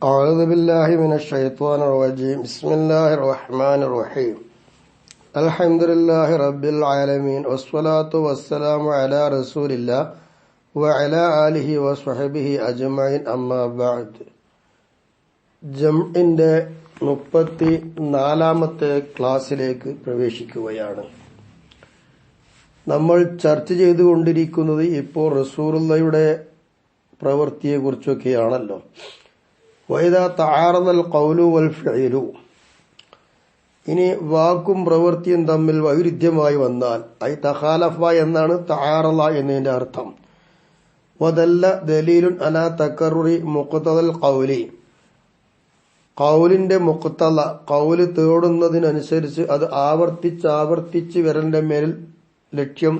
أعوذ بالله من الشيطان الرجيم بسم الله الرحمن الرحيم الحمد لله رب العالمين والصلاة والسلام على رسول الله وعلى آله وصحبه أجمعين أما بعد ജംഇന്റെ 34ാമത്തെ ക്ലാസ്സിലേക്ക് പ്രവേശിക്കുകയാണ്. നമ്മൾ ചർച്ച ചെയ്തുകൊണ്ടിരിക്കുന്നത് ഇപ്പോൾ റസൂലുള്ളാഹിയുടെ പ്രവൃത്തിയെക്കുറിച്ചൊക്കെയാണല്ലോ. വൈദാ തആറദൽ ഖൗലു വൽ ഫിഅലു, ഇനി വാക്കും പ്രവൃത്തിയും തമ്മിൽ വൈരുദ്ധ്യമായി വന്നാൽ ഐ തഖാലഫ എന്നാണ് തആറള എന്നതിന്റെ അർത്ഥം. വദല്ല ദലീലുൻ അലാ തകറുറി മുഖ്തദൽ ഖൗലി, ഖൗലിന്റെ മുഖ്തദ ഖൗല് തേടുന്നതിനനുസരിച്ച് അത് ആവർത്തിച്ച് വരലിന്റെ മേൽ ലക്ഷ്യം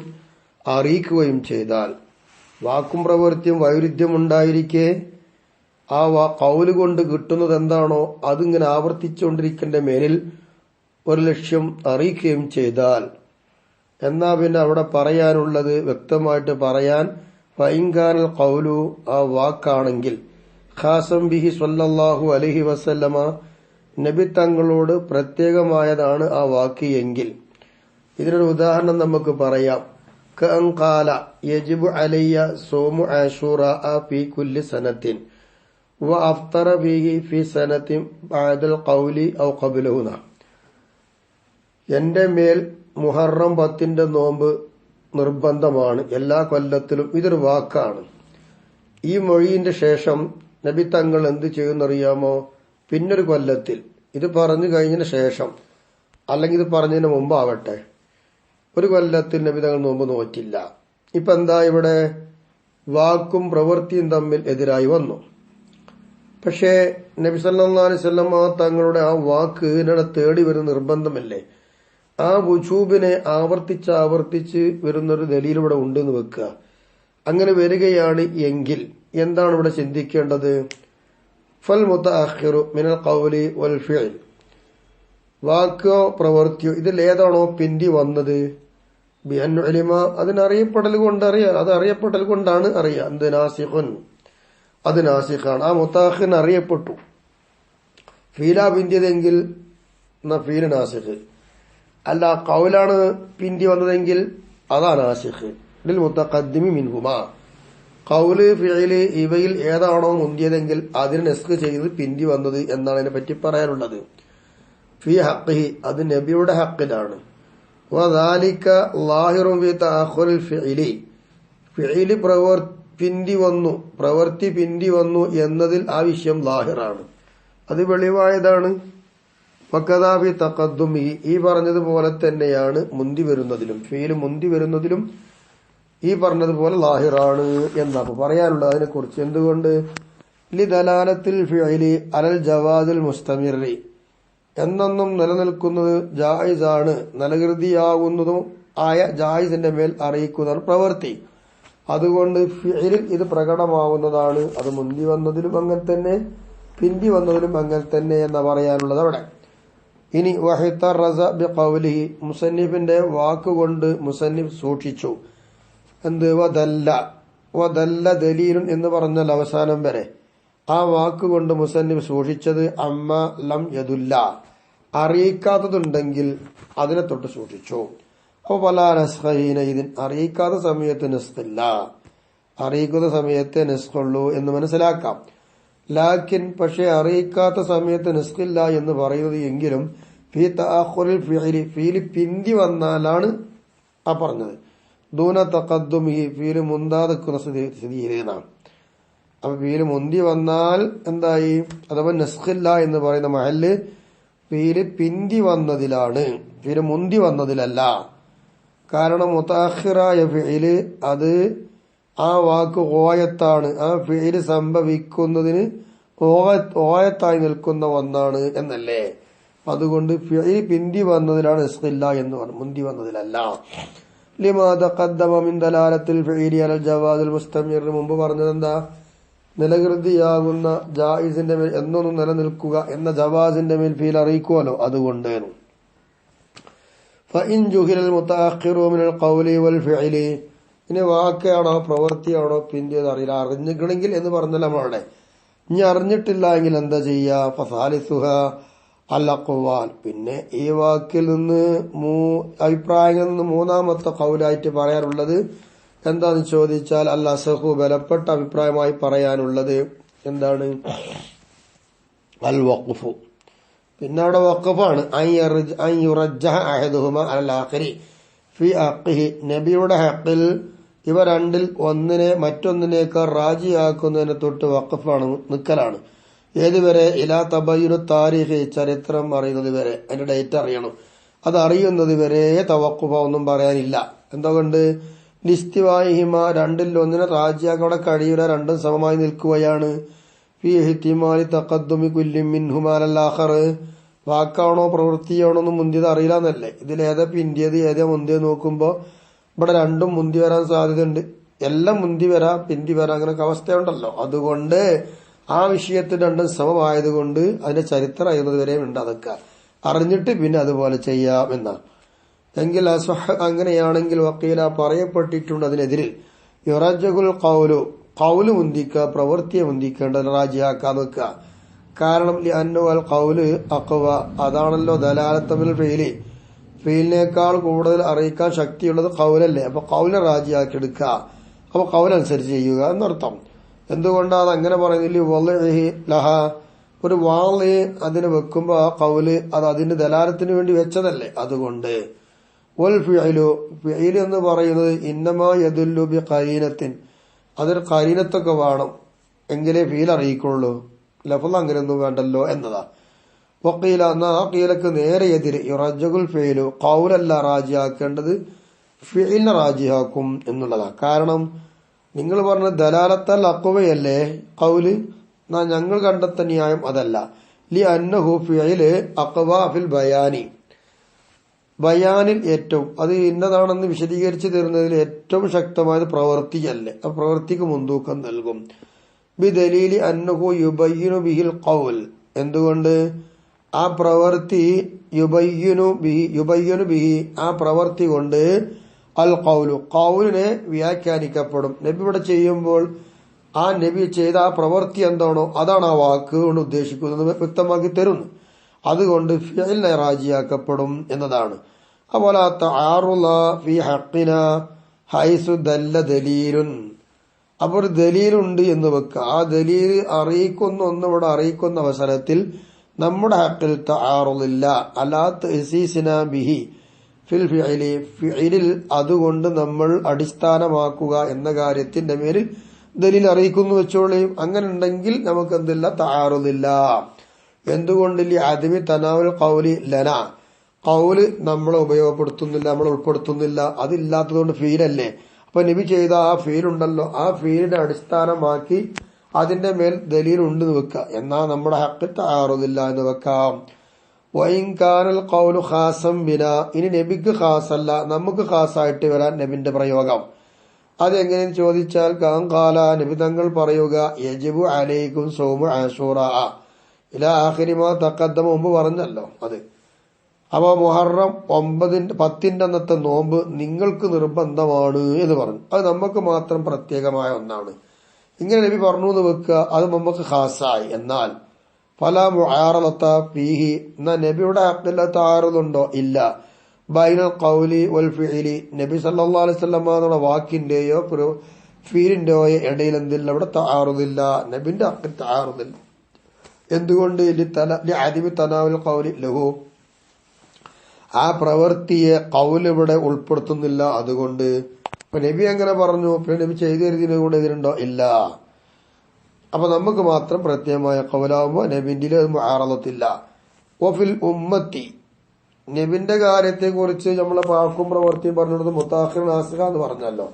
അറിയിക്കുകയും ചെയ്താൽ, വാക്കും പ്രവൃത്തിയും വൈരുദ്ധ്യമുണ്ടായിരിക്കെ ആ ഖൗല് കൊണ്ട് കിട്ടുന്നത് എന്താണോ അതിങ്ങനെ ആവർത്തിച്ചുകൊണ്ടിരിക്കേണ്ട മേലിൽ ഒരു ലക്ഷ്യം അറിയിക്കുകയും ചെയ്താൽ, എന്നാ പിന്നെ അവിടെ പറയാനുള്ളത് വ്യക്തമായിട്ട് പറയാൻ ഫൈൻകാനൽ ഖൗലു, ആ വാക്കാണെങ്കിൽ ഖാസം ബിഹി സ്വല്ലല്ലാഹു അലൈഹി വസല്ലമ, നബി തങ്ങളോട് പ്രത്യേകമായതാണ് ആ വാക്ക് എങ്കിൽ, ഇതിനൊരു ഉദാഹരണം നമുക്ക് പറയാം. കഅൻ ഖാല യജിബു അലയ്യ സൗമു ആശൂറാ ഫീ കുല്ലി സനത്തിൻ വഅഫ്തറ ഫീഹി ഫീ സനത്തിൻ ബഅദൽ ഖൗലി ഔ ഖബ്ലഹുന, എന്റെ മേൽ മുഹറം 10 നോമ്പ് നിർബന്ധമാണ് എല്ലാ കൊല്ലത്തിലും. ഇതൊരു വാക്കാണ്. ഈ മൊഴിന്റെ ശേഷം നബി തങ്ങൾ എന്ത് ചെയ്യുന്നറിയാമോ? പിന്നൊരു കൊല്ലത്തിൽ, ഇത് പറഞ്ഞു കഴിഞ്ഞതിന് ശേഷം അല്ലെങ്കിൽ ഇത് പറഞ്ഞതിന് മുമ്പാവട്ടെ, ഒരു കൊല്ലത്തിൽ നബി തങ്ങൾ നോമ്പ് നോറ്റില്ല. ഇപ്പൊ എന്താ ഇവിടെ? വാക്കും പ്രവൃത്തിയും തമ്മിൽ എതിരായി വന്നു. പക്ഷേ നബി സല്ലല്ലാഹു അലൈഹി വസല്ലം തങ്ങളുടെ ആ വാക്ക് ഇതിനെ തേടി വരുന്ന നിർബന്ധമല്ലേ? ആ വുജൂബിനെ ആവർത്തിച്ച് വരുന്നൊരു ദലീൽ ഇവിടെ ഉണ്ടെന്ന് വെക്കുക. അങ്ങനെ വരികയാണ് എങ്കിൽ എന്താണ് ഇവിടെ ചിന്തിക്കേണ്ടത്? ഫൽ മുതഅഖിറു മിനൽ ഖൗലി വൽ ഫിഅൽ, വാക്കോ പ്രവൃത്തിയോ ഇതിൽ ഏതാണോ പിന്തി വന്നത്, ബിഅൻ ഉലിമ, അതിനറിയപ്പെടൽ കൊണ്ട് അറിയാം, അത് അറിയപ്പെടൽ കൊണ്ടാണ് അറിയാം. എന്ത് നാസിഖുൻ, അത് നാസിഖാണ്. ആ മുതഅഖിറിന് അറിയപ്പെട്ടു. ഫീലാ പിന്തിയതെങ്കിൽ ഫീല് നാസിഖ്, അല്ല ഖൗലാണ് പിന്തി വന്നതെങ്കിൽ അതാ നാസിഖ്. ലിൽ മുതഖദ്ദിമി മിൻഹുമാ, ഖൗല് ഫിഅല് ഇവയിൽ ഏതാണോ മുന്തിയതെങ്കിൽ അതിന് നസ്ഖ് ചെയ്ത് പിന്തി വന്നത് എന്നാണ് ഇതിനെ പറ്റി പറയാനുള്ളത്. ഫീ ഹഖ്ഖിഹി, അത് നബിയുടെ ഹഖിലാണ്. വദാലിക ലാഹിറുൻ ഫീ തഅഖുറിൽ ഫിഅലി, ഫിഅല് പ്രവൃത്തി പിന്തി വന്നു എന്നതിൽ ആ വിഷയം ലാഹിറാണ്, അത് വെളിവായതാണ്. വകദാ ഫീ തഖദ്ദുമി, ഈ പറഞ്ഞതുപോലെ തന്നെയാണ് മുന്തി വരുന്നതിലും, ഫിഅല് മുന്തി വരുന്നതിലും ഈ പറഞ്ഞതുപോലെ ലാഹിറാണ് എന്നാണ് പറയാനുള്ളത് അതിനെ കുറിച്ച്. എന്തുകൊണ്ട്? ലിദലാലത്തിൽ ഫിഅലി അലൽ ജവാദിൽ മുസ്തമിറി, എന്നെന്നും നിലനിൽക്കുന്നത് ജായിസാണ്, നിലകൃതിയാകുന്നതും ആയ ജായിസിന്റെ മേൽ അറിയിക്കുന്നതാണ് പ്രവൃത്തി. അതുകൊണ്ട് ഫിഅലിൽ ഇത് പ്രകടമാവുന്നതാണ്. അത് മുന്തി വന്നതിലും അങ്ങനെ തന്നെ, പിന്തി വന്നതിലും അങ്ങനെ തന്നെ എന്ന് പറയാനുള്ളത് അവിടെ. ഇനി വഹിതറസ ബിഖൗലിഹി, മുസന്നിഫിന്റെ വാക്കുകൊണ്ട് മുസന്നിഫ് സൂക്ഷിച്ചു. എന്ത്? വദല്ല ദലീലുൻ എന്ന് പറഞ്ഞാൽ അവസാനം വരെ ആ വാക്കുകൊണ്ട് മുസന്നിഫ് സൂക്ഷിച്ചത് അമ്മ ലം യദുല്ല, അറിയിക്കാത്തതുണ്ടെങ്കിൽ അതിനെ തൊട്ട് സൂക്ഷിച്ചു. അപ്പൊ പല നസ്ഖീന, ഇതിൻ അറിയിക്കാത്ത സമയത്ത് നസ്ഖില്ല, അറിയിക്കുന്ന സമയത്തെ നസ്ഖുള്ളൂ എന്ന് മനസ്സിലാക്കാം. ലാക്കിൻ, പക്ഷെ അറിയിക്കാത്ത സമയത്ത് നസ്ഖില്ല എന്ന് പറയുന്നത് എങ്കിലും ഫീ തഅഖുറിൽ ഫിഅലി, ഫീല് പിന്തി വന്നാലാണ് ആ പറഞ്ഞത്. ദൂന തഖദ്ദുമിഹി, ഫീല് മുന്താതെക്കുന്ന സ്ഥിതിയിലാണ്. അപ്പൊ ഫീല് മുന്തി വന്നാൽ എന്തായി? അഥവാ നസ്ഖില്ല എന്ന് പറയുന്ന മഹല്ല് ഫീല് പിന്തി വന്നതിലാണ്, ഫീല് മുന്തി വന്നതിലല്ല. കാരണം മുതഅഖിറായ ഫിഅല് അത് ആ വാക്ക് ഓയത്താണ്, ആ ഫിഅല് സംഭവിക്കുന്നതിന് ഓയത്തായി നിൽക്കുന്ന ഒന്നാണ് എന്നല്ലേ. അതുകൊണ്ട് ഫിഅല് പിന്തി വന്നതിലാണ് നസ്ഖില്ല എന്ന് പറഞ്ഞു, മുന്തി വന്നതിലല്ല. ലിമാ തഖദ്ദമ മിൻ ദലാലത്തിൽ ഫിഅലി അലൽ ജവാദിൽ മുസ്തമിർ, മുമ്പ് പറഞ്ഞത് എന്താ? നിലകൃതിയാകുന്ന ജായിസിന്റെ മേൽ എന്നൊന്നും നിലനിൽക്കുക എന്ന ജവാസിന്റെ മേൽ ഫീൽ അറിയിക്കുമല്ലോ, അതുകൊണ്ട്. ഫഇൻ ജുഹിലൽ മുതഅഖിറു മിനൽ ഖൗലി വൽ ഫിഅലി, ഇനി വാക്കാണോ പ്രവൃത്തിയാണോ പിന്തിയത് അറിയില്ല, അറിഞ്ഞിക്കണമെങ്കിൽ എന്ന് പറഞ്ഞല്ലോ അവിടെ. ഇനി അറിഞ്ഞിട്ടില്ല എങ്കിൽ എന്താ ചെയ്യാ? ഫസാലിസുഹ അൽ അഖ്വാൽ. പിന്നെ ഈ വാക്കിൽ നിന്ന് അഭിപ്രായങ്ങളിൽ നിന്ന് മൂന്നാമത്തെ ഖൗലായിട്ട് പറയാനുള്ളത് എന്താന്ന് ചോദിച്ചാൽ അൽ അസഹു, ബലപ്പെട്ട അഭിപ്രായമായി പറയാനുള്ളത് എന്താണ്? അൽ വഖ്ഫു. പിന്നെ അവിടെ വഖഫാണ്. അൻ യുറജ്ജഹ അഹദുഹുമ അലൽ ആഖിരി ഫി ഹഖ്ഖിഹി. നബിയുടെ ഹഖിൽ ഇവ രണ്ടിൽ ഒന്നിനെ മറ്റൊന്നിനേക്കാൾ റാജിയാക്കുന്നതിനെ തൊട്ട് വഖഫാണ്, നിക്കലാണ്. ഏതുവരെ? ഇലാ തബയ്യുനു താരിഖി, ചരിത്രം അറിയുന്നത് വരെ, അതിന്റെ ഡേറ്റ് അറിയണം. അത് അറിയുന്നത് വരെ തവഖുഫ ഒന്നും പറയാനില്ല. എന്തുകൊണ്ട്? ലിസ്തിവായിഹിമ, രണ്ടിൽ ഒന്നിനെ റാജിയാക്കാൻ അവിടെ കഴിയില്ല, രണ്ടും സമമായി നിൽക്കുകയാണ്. ഫി ഇഹ്തിമാലി തഖദ്ദുമി കുല്ലി മിൻഹുമാ അലൽ ആഖർ. വാക്കാണോ പ്രവൃത്തിയാണോ ഒന്നും മുന്തിയത് അറിയില്ല എന്നല്ലേ. ഇതിലേതാ പിന്തിയത് ഏതാ മുന്തിയത് നോക്കുമ്പോ ഇവിടെ രണ്ടും മുന്തി വരാൻ സാധ്യതയുണ്ട്. എല്ലാം മുന്തി വരാം, പിന്തി വരാം, അങ്ങനൊക്കെ അവസ്ഥയുണ്ടല്ലോ. അതുകൊണ്ട് ആ വിഷയത്തിൽ രണ്ടും സമമായതുകൊണ്ട് അതിന്റെ ചരിത്രം അറിയുന്നത് വരെ ഉണ്ട്. അതൊക്കെ അറിഞ്ഞിട്ട് പിന്നെ അതുപോലെ ചെയ്യാം എന്നാ. എങ്കിൽ അങ്ങനെയാണെങ്കിൽ വക്കീല പറയപ്പെട്ടിട്ടുണ്ട് അതിനെതിരിൽ യുറജ്ജുൽ ഖൗലു, ഖൗല് മുന്തിക്കുക, പ്രവൃത്തിയെ മുന്തിക്കേണ്ടത് റാജിയാക്കാൻ വെക്കുക. കാരണം അന്നു അൽ ഖൗല് അഖ്വ, അതാണല്ലോ ദലാലത്തമിൽ ഫീലി, ഫീലിനേക്കാൾ കൂടുതൽ അറിയിക്കാൻ ശക്തിയുള്ളത് ഖൗലല്ലേ. അപ്പൊ ഖൗല റാജിയാക്കി എടുക്കുക, അപ്പൊ ഖൗലനുസരിച്ച് ചെയ്യുക എന്നർത്ഥം. എന്തുകൊണ്ടാണ് അങ്ങനെ പറയുന്നില്ല? വളഇഹി ലഹ, ഒരു വാള് അതിന് വെക്കുമ്പോ ആ ഖൗല് അത് അതിന്റെ ദലാലത്തിന് വേണ്ടി വെച്ചതല്ലേ. അതുകൊണ്ട് വൽ ഫിഅലു, ഫിഅൽ എന്ന് പറയുന്നത് ഇന്നമാ യദുല്ലു ബി ഖരീനത്തിൻ, അതൊരു ഖരീനത്തൊക്കെ വേണം എങ്കിലേ ഫീൽ അറിയിക്കുള്ളൂ. ലഫ്ള് അങ്ങനെയൊന്നും വേണ്ടല്ലോ എന്നതാ. വക്കീല, എന്നാ ആ കീലക്ക് നേരെ എതിര് യുറജ്ജുൽ ഫിഅലു, ഖൗലല്ല റാജിയാക്കേണ്ടത്, ഫിഅലിനെ റാജിയാക്കും എന്നുള്ളതാ. കാരണം നിങ്ങൾ പറഞ്ഞ ദലാലത്തൽ അഖ്വയല്ലേ ഖൗല്, ഞങ്ങൾ കണ്ടെത്ത ന്യായം അതല്ല. ലി അന്നഹു ഫിഅല് അഖ്വ ഫിൽ ബയാനി, ബയാനിൽ ഏറ്റവും അത് ഇന്നതാണെന്ന് വിശദീകരിച്ചു തരുന്നതിൽ ഏറ്റവും ശക്തമായത് പ്രവൃത്തിയല്ലേ. ആ പ്രവൃത്തിക്ക് മുൻതൂക്കം നൽകും. ബി ദലീലി അന്നഹു യുബയ്യിനു ബിഹിൽ ഖൗൽ, എന്തുകൊണ്ട്? ആ പ്രവൃത്തി യുബയ്യിനു ബിഹി, ആ പ്രവൃത്തി കൊണ്ട് അൽ ഖൗലു, ഖൗലിനെ വ്യാഖ്യാനിക്കപ്പെടും. നബി ഇവിടെ ചെയ്യുമ്പോൾ ആ നബി ചെയ്ത ആ പ്രവൃത്തി എന്താണോ അതാണ് ആ വാക്ക് കൊണ്ട് ഉദ്ദേശിക്കുന്നത് വ്യക്തമാക്കി തരുന്നു. അതുകൊണ്ട് ഫിഅലിനെ റാജിയാക്കപ്പെടും എന്നതാണ്. അതുപോലെ തആറുള ഫി ഹഖിന ഹൈസു ദല്ല ദലീലുൻ, അപ്പോൾ ഒരു ദലീലുണ്ട് എന്ന് വെക്കുക. ആ ദലീൽ അറിയിക്കുന്ന ഒന്ന് ഇവിടെ അറിയിക്കുന്ന അവസരത്തിൽ നമ്മുടെ ഹഖിൽ തആറുളില്ല, അലാ തഅസീസിന ബിഹി ഫിൽ ഫിഅലി, ഫിഅലിൽ അതുകൊണ്ട് നമ്മൾ അടിസ്ഥാനമാക്കുക എന്ന കാര്യത്തിന്റെ മേലിൽ ദലീൽ അറിയിക്കുന്നു വെച്ചോളയും. അങ്ങനെ ഉണ്ടെങ്കിൽ നമുക്ക് എന്തില്ല? തആറുളില്ല. എന്തുകൊണ്ട്? ആദ്യമി തനാവുൽ ഖൗലി ലന, ഖൗല് നമ്മളെ ഉപയോഗപ്പെടുത്തുന്നില്ല, നമ്മൾ ഉൾപ്പെടുത്തുന്നില്ല, അതില്ലാത്തതുകൊണ്ട് ഫീലല്ലേ. അപ്പൊ നബി ചെയ്ത ആ ഫീലുണ്ടല്ലോ, ആ ഫീലിനെ അടിസ്ഥാനമാക്കി അതിന്റെ മേൽ ദലീൽ ഉണ്ടെന്ന് വെക്കുക. എന്നാ നമ്മുടെ ഹഖ് തആറുദില്ല എന്ന് വെക്കാം. വഇൻ കാനൽ ഖൗലു ഖാസം ബിന, ഇനി നബിക്ക് ഖാസല്ല, നമുക്ക് ഖാസായിട്ട് വരാൻ നബിന്റെ പ്രയോഗം അതെങ്ങനെയെന്ന് ചോദിച്ചാൽ കാല, നബി തങ്ങൾ പറയുക യജിബു അലൈക്കും സൗമു ആശൂറ ഇലാ ആഖിരി മാ തഖദ്ദമ, മുമ്പ് പറഞ്ഞല്ലോ അത്. അപ്പൊ മുഹറം 10 അന്നത്തെ നോമ്പ് നിങ്ങൾക്ക് നിർബന്ധമാണ് എന്ന് പറഞ്ഞു. അത് നമുക്ക് മാത്രം പ്രത്യേകമായ ഒന്നാണ്. ഇങ്ങനെ നബി പറഞ്ഞു എന്ന് വെക്കുക, അത് നമുക്ക് ഖാസായി. എന്നാൽ ഫലാ മുആറളത ഫീഹി, എന്നാ നബിയുടെ ഹഖിൽ തആറുദുണ്ടോ? ഇല്ല. ബൈനൽ ഖൗലി വൽ ഫിഅലി, നബി സല്ലല്ലാഹു അലൈഹി വസല്ലം എന്നുള്ള വാക്കിന്റെയോ ഫീലിന്റെയോ ഇടയിൽ എന്തില്ല? ഇവിടെ തആറുദില്ല, നബിന്റെ ഹഖിൽ തആറുദില്ല. എന്തുകൊണ്ട്? ലിഅദിമി തനാവുൽ ഖൗലി ലഹു, ആ പ്രവൃത്തിയെ ഖൗൽ ഇവിടെ ഉൾപ്പെടുത്തുന്നില്ല. അതുകൊണ്ട് ഇപ്പൊ നബി അങ്ങനെ പറഞ്ഞു, പിന്നെ നബി ചെയ്തു കരുതിനെ കൊണ്ട് എതിരുണ്ടോ? ഇല്ല. അപ്പൊ നമുക്ക് മാത്രം പ്രത്യേകമായ ഖൗലാവുമ്പോ നബിന്റെ മുആറളത്തില്ല. വഫിൽ ഉമ്മത്തി, നബിന്റെ കാര്യത്തെ കുറിച്ച് നമ്മളെ പാക്കും പ്രവൃത്തിയും പറഞ്ഞിടത്ത് മുത്തഅഖിർ നാസിഖ എന്ന് പറഞ്ഞല്ലോ.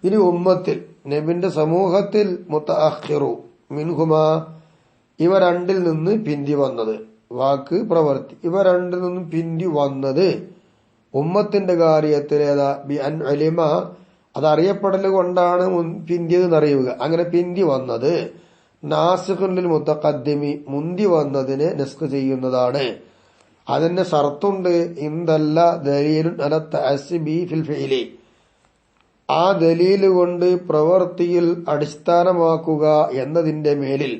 ഇനി ഉമ്മത്തിൽ, നബിന്റെ സമൂഹത്തിൽ മുത്തഅഖിറു മിൻഹുമാ, ഇവ രണ്ടിൽ നിന്ന് പിന്തി വന്നത്, വാക്ക് പ്രവൃത്തി, ഇവ രണ്ടിൽ നിന്നും പിന്തി വന്നത് ഉമ്മത്തിന്റെ കാര്യത്തിൽ ഏതാ? ബി അൻ അലിമ, അതറിയപ്പെടൽ കൊണ്ടാണ് പിന്തിയത് അറിയുക. അങ്ങനെ പിന്തി വന്നത് നാസിഖുൽ മുതഖദ്ദിമി, മുന്തി വന്നതിനെ നസ്ഖ് ചെയ്യുന്നതാണ്. അതിന്റെ ഷർത്തുണ്ട്, ഇന്തല്ല ദലീലുൻ അല തഅസ്സിബി ഫിൽ ഫിഅലി, ആ ദലീല് കൊണ്ട് പ്രവൃത്തിയിൽ അടിസ്ഥാനമാക്കുക എന്നതിന്റെ മേലിൽ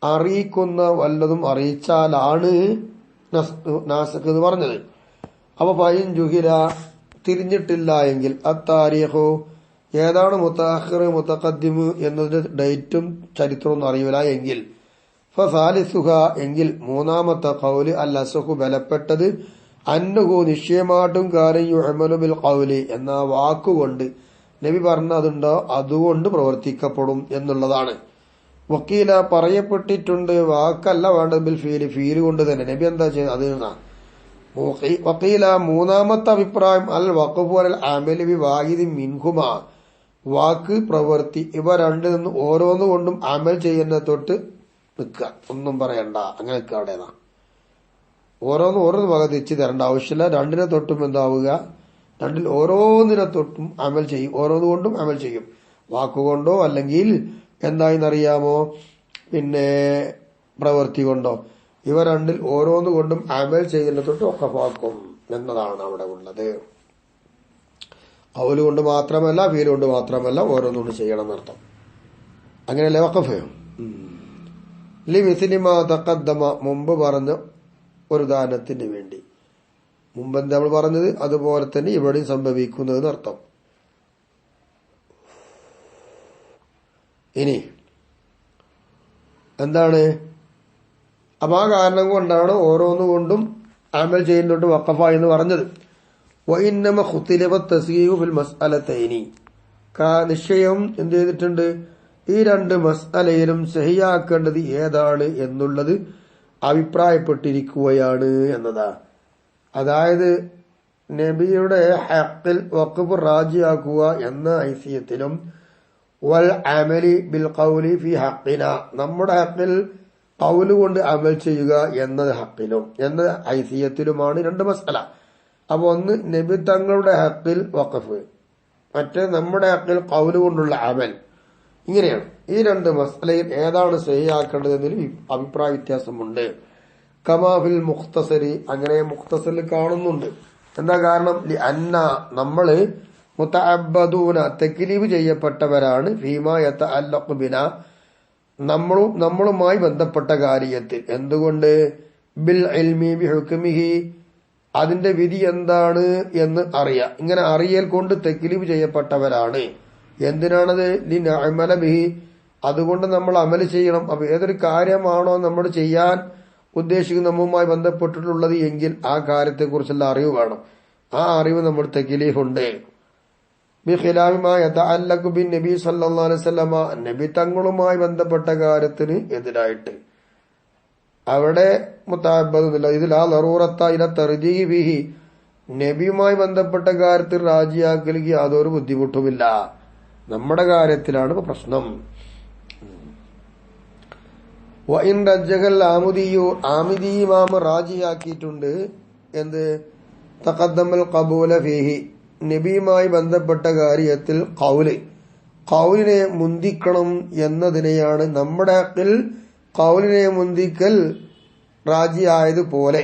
അറിയിക്കുന്ന വല്ലതും അറിയിച്ചാലാണ് നാസഖ് എന്ന് പറഞ്ഞത്. അപ്പൊ ഫൈൻ ജുഹില തിരിഞ്ഞിട്ടില്ല എങ്കിൽ അത്താരിഖു ഏതാണ് മുതഅഖിർ മുതഖദ്ദിം എന്നതിന്റെ ഡേറ്റും ചരിത്രവും അറിയില്ല എങ്കിൽ ഫസാലിസുഹ എങ്കിൽ മൂന്നാമത്തെ ഖൗല് അൽ അസ്ഹു ബലപ്പെട്ടത് അന്നഹു നിശ്ചയമായിട്ടും കാര്യം യുഅമലു ബിൽ ഖൗലി എന്ന വാക്കുകൊണ്ട് നബി പറഞ്ഞതുണ്ടോ അതുകൊണ്ട് പ്രവർത്തിക്കപ്പെടും എന്നുള്ളതാണ്. വക്കീല പറയപ്പെട്ടിട്ടുണ്ട് വാക്കല്ല വേണ്ടത് ബിൽ ഫീല് കൊണ്ട് തന്നെ. നബി എന്താ ചെയ്യുന്നത് അത്. വക്കീല മൂന്നാമത്തെ അഭിപ്രായം അൽ വഖഫു അൽ അമലി ബി വാഹിദി മിൻഹുമാ വാക്ക് പ്രവൃത്തി ഇവ രണ്ടിൽ നിന്ന് ഓരോന്നുകൊണ്ടും അമൽ ചെയ്യുന്ന തൊട്ട് നിൽക്കുക, ഒന്നും പറയണ്ട, അങ്ങനെ നിൽക്കുക. അവിടേതാ ഓരോന്ന് വക തിരിച്ചു തരേണ്ട ആവശ്യമില്ല. രണ്ടിനെ തൊട്ടും എന്താവുക, രണ്ടിൽ ഓരോന്നിനെ തൊട്ടും അമൽ ചെയ്യും, ഓരോന്നുകൊണ്ടും അമൽ ചെയ്യും. വാക്കുകൊണ്ടോ അല്ലെങ്കിൽ എന്തായെന്നറിയാമോ പിന്നെ പ്രവൃത്തി കൊണ്ടോ ഇവ രണ്ടിൽ ഓരോന്നുകൊണ്ടും അമൽ ചെയ്യുന്ന തൊട്ട് വഖഫാക്കും എന്നതാണ് അവിടെ ഉള്ളത്. ഖൗല് കൊണ്ട് മാത്രമല്ല ഫീല് കൊണ്ട് മാത്രമല്ല ഓരോന്നുകൊണ്ട് ചെയ്യണം എന്നർത്ഥം. അങ്ങനെയല്ലേ വഖഫ്. ലിമിസ്ലിമാ തഖദ്ദമ മുമ്പ് പറഞ്ഞ ഒരു ഉദാഹരണത്തിന് വേണ്ടി. മുമ്പ് എന്താ നമ്മൾ പറഞ്ഞത് അതുപോലെ തന്നെ ഇവിടെയും സംഭവിക്കുന്നതെന്ന് അർത്ഥം. ഇനി എന്താണ്, അപ്പൊ ആ കാരണം കൊണ്ടാണ് ഓരോന്നുകൊണ്ടും അമൽ ചെയ്യുന്നോട്ട് വഖഫ എന്ന് പറഞ്ഞത്. വഇന്നമ ഖുതിലബ തസ്ഗീഹു ഫിൽ മസ്അലതൈനി നിശ്ചയം എന്ത് ചെയ്തിട്ടുണ്ട്, ഈ രണ്ട് മസ്അലയിലും സഹിയാക്കേണ്ടത് ഏതാണ് എന്നുള്ളത് അഭിപ്രായപ്പെട്ടിരിക്കുകയാണ് എന്നതാ. അതായത് നബിയുടെ ഹഖിൽ വഖഫ് റാജിയാക്കുക എന്ന ഹൈസിയത്തിലും വൽ അമലി ബിൽ ഖൗലി ഫി ഹഖിന നമ്മുടെ ഹഖിൽ ഖൗല് കൊണ്ട് അമൽ ചെയ്യുക എന്നത് ഹഖിലും എന്ന ഹൈസിയത്തിലുമാണ് രണ്ട് മസ്അല. അപ്പൊ ഒന്ന് നബി തങ്ങളുടെ ഹഖിൽ വഖഫ്, മറ്റേ നമ്മുടെ ഹഖിൽ ഖൗല് കൊണ്ടുള്ള അമൽ. ഇങ്ങനെയാണ് ഈ രണ്ട് മസ്അലയിൽ ഏതാണ് സഹിയാക്കേണ്ടതെന്നതിൽ അഭിപ്രായ വ്യത്യാസമുണ്ട്. കമാഫിൽ മുഖ്തസരി അങ്ങനെ മുഖ്തസറിൽ കാണുന്നുണ്ട്. എന്താ കാരണം, അന്ന നമ്മള് മുതഅബ്ബദൂന തക്ലീഫ് ചെയ്യപ്പെട്ടവരാണ് ഫീമാ യതഅല്ലഖു ബിനാ നമ്മളുമായി ബന്ധപ്പെട്ട കാര്യത്തിൽ. എന്തുകൊണ്ട്, ബിൽ ഇൽമി ബി ഹുക്മിഹി അതിന്റെ വിധി എന്താണ് എന്ന് അറിയാം. ഇങ്ങനെ അറിയൽ കൊണ്ട് തക്ലീഫ് ചെയ്യപ്പെട്ടവരാണ്. എന്തിനാണത്, ലിനഅമല ബിഹി അതുകൊണ്ട് നമ്മൾ അമൽ ചെയ്യണം. അപ്പൊ ഏതൊരു കാര്യമാണോ നമ്മൾ ചെയ്യാൻ ഉദ്ദേശിക്കുന്ന നമ്മളുമായി ബന്ധപ്പെട്ടിട്ടുള്ളത് എങ്കിൽ ആ കാര്യത്തെ കുറിച്ചുള്ള അറിവ് വേണം. ആ അറിവ് നമ്മുടെ തക്ലീഫുണ്ട്. നബി സല്ലല്ലാഹു അലൈഹി വസല്ലമ നബി തങ്ങളുമായി ബന്ധപ്പെട്ട കാര്യത്തിന് എതിരായിട്ട് അവിടെ മുതഅബ്ബദുല്ല ഇതിൽ ആ ലറൂറത്ത ഇല തർജീഹി ബിഹി നബിയുമായി ബന്ധപ്പെട്ട കാര്യത്തിൽ റാജിയാക്കലിക്ക് യാതൊരു ബുദ്ധിമുട്ടുമില്ല. നമ്മുടെ കാര്യത്തിലാണ് ഇപ്പൊ പ്രശ്നം. വഇൻ റജ്ജഹൽ ആമുദിയു ആമിദി ഇമാം റാജിയാക്കിയിട്ടുണ്ട് എന്ത്, തഖദ്ദമൽ ഖബൂല ഫീഹി നബിയുമായി ബന്ധപ്പെട്ട കാര്യത്തിൽ ഖൗലിനെ മുന്തിക്കണം എന്നതിനെയാണ് നമ്മുടെ ഹഖിൽ ഖൗലിനെ മുന്തിക്കൽ റാജി ആയതുപോലെ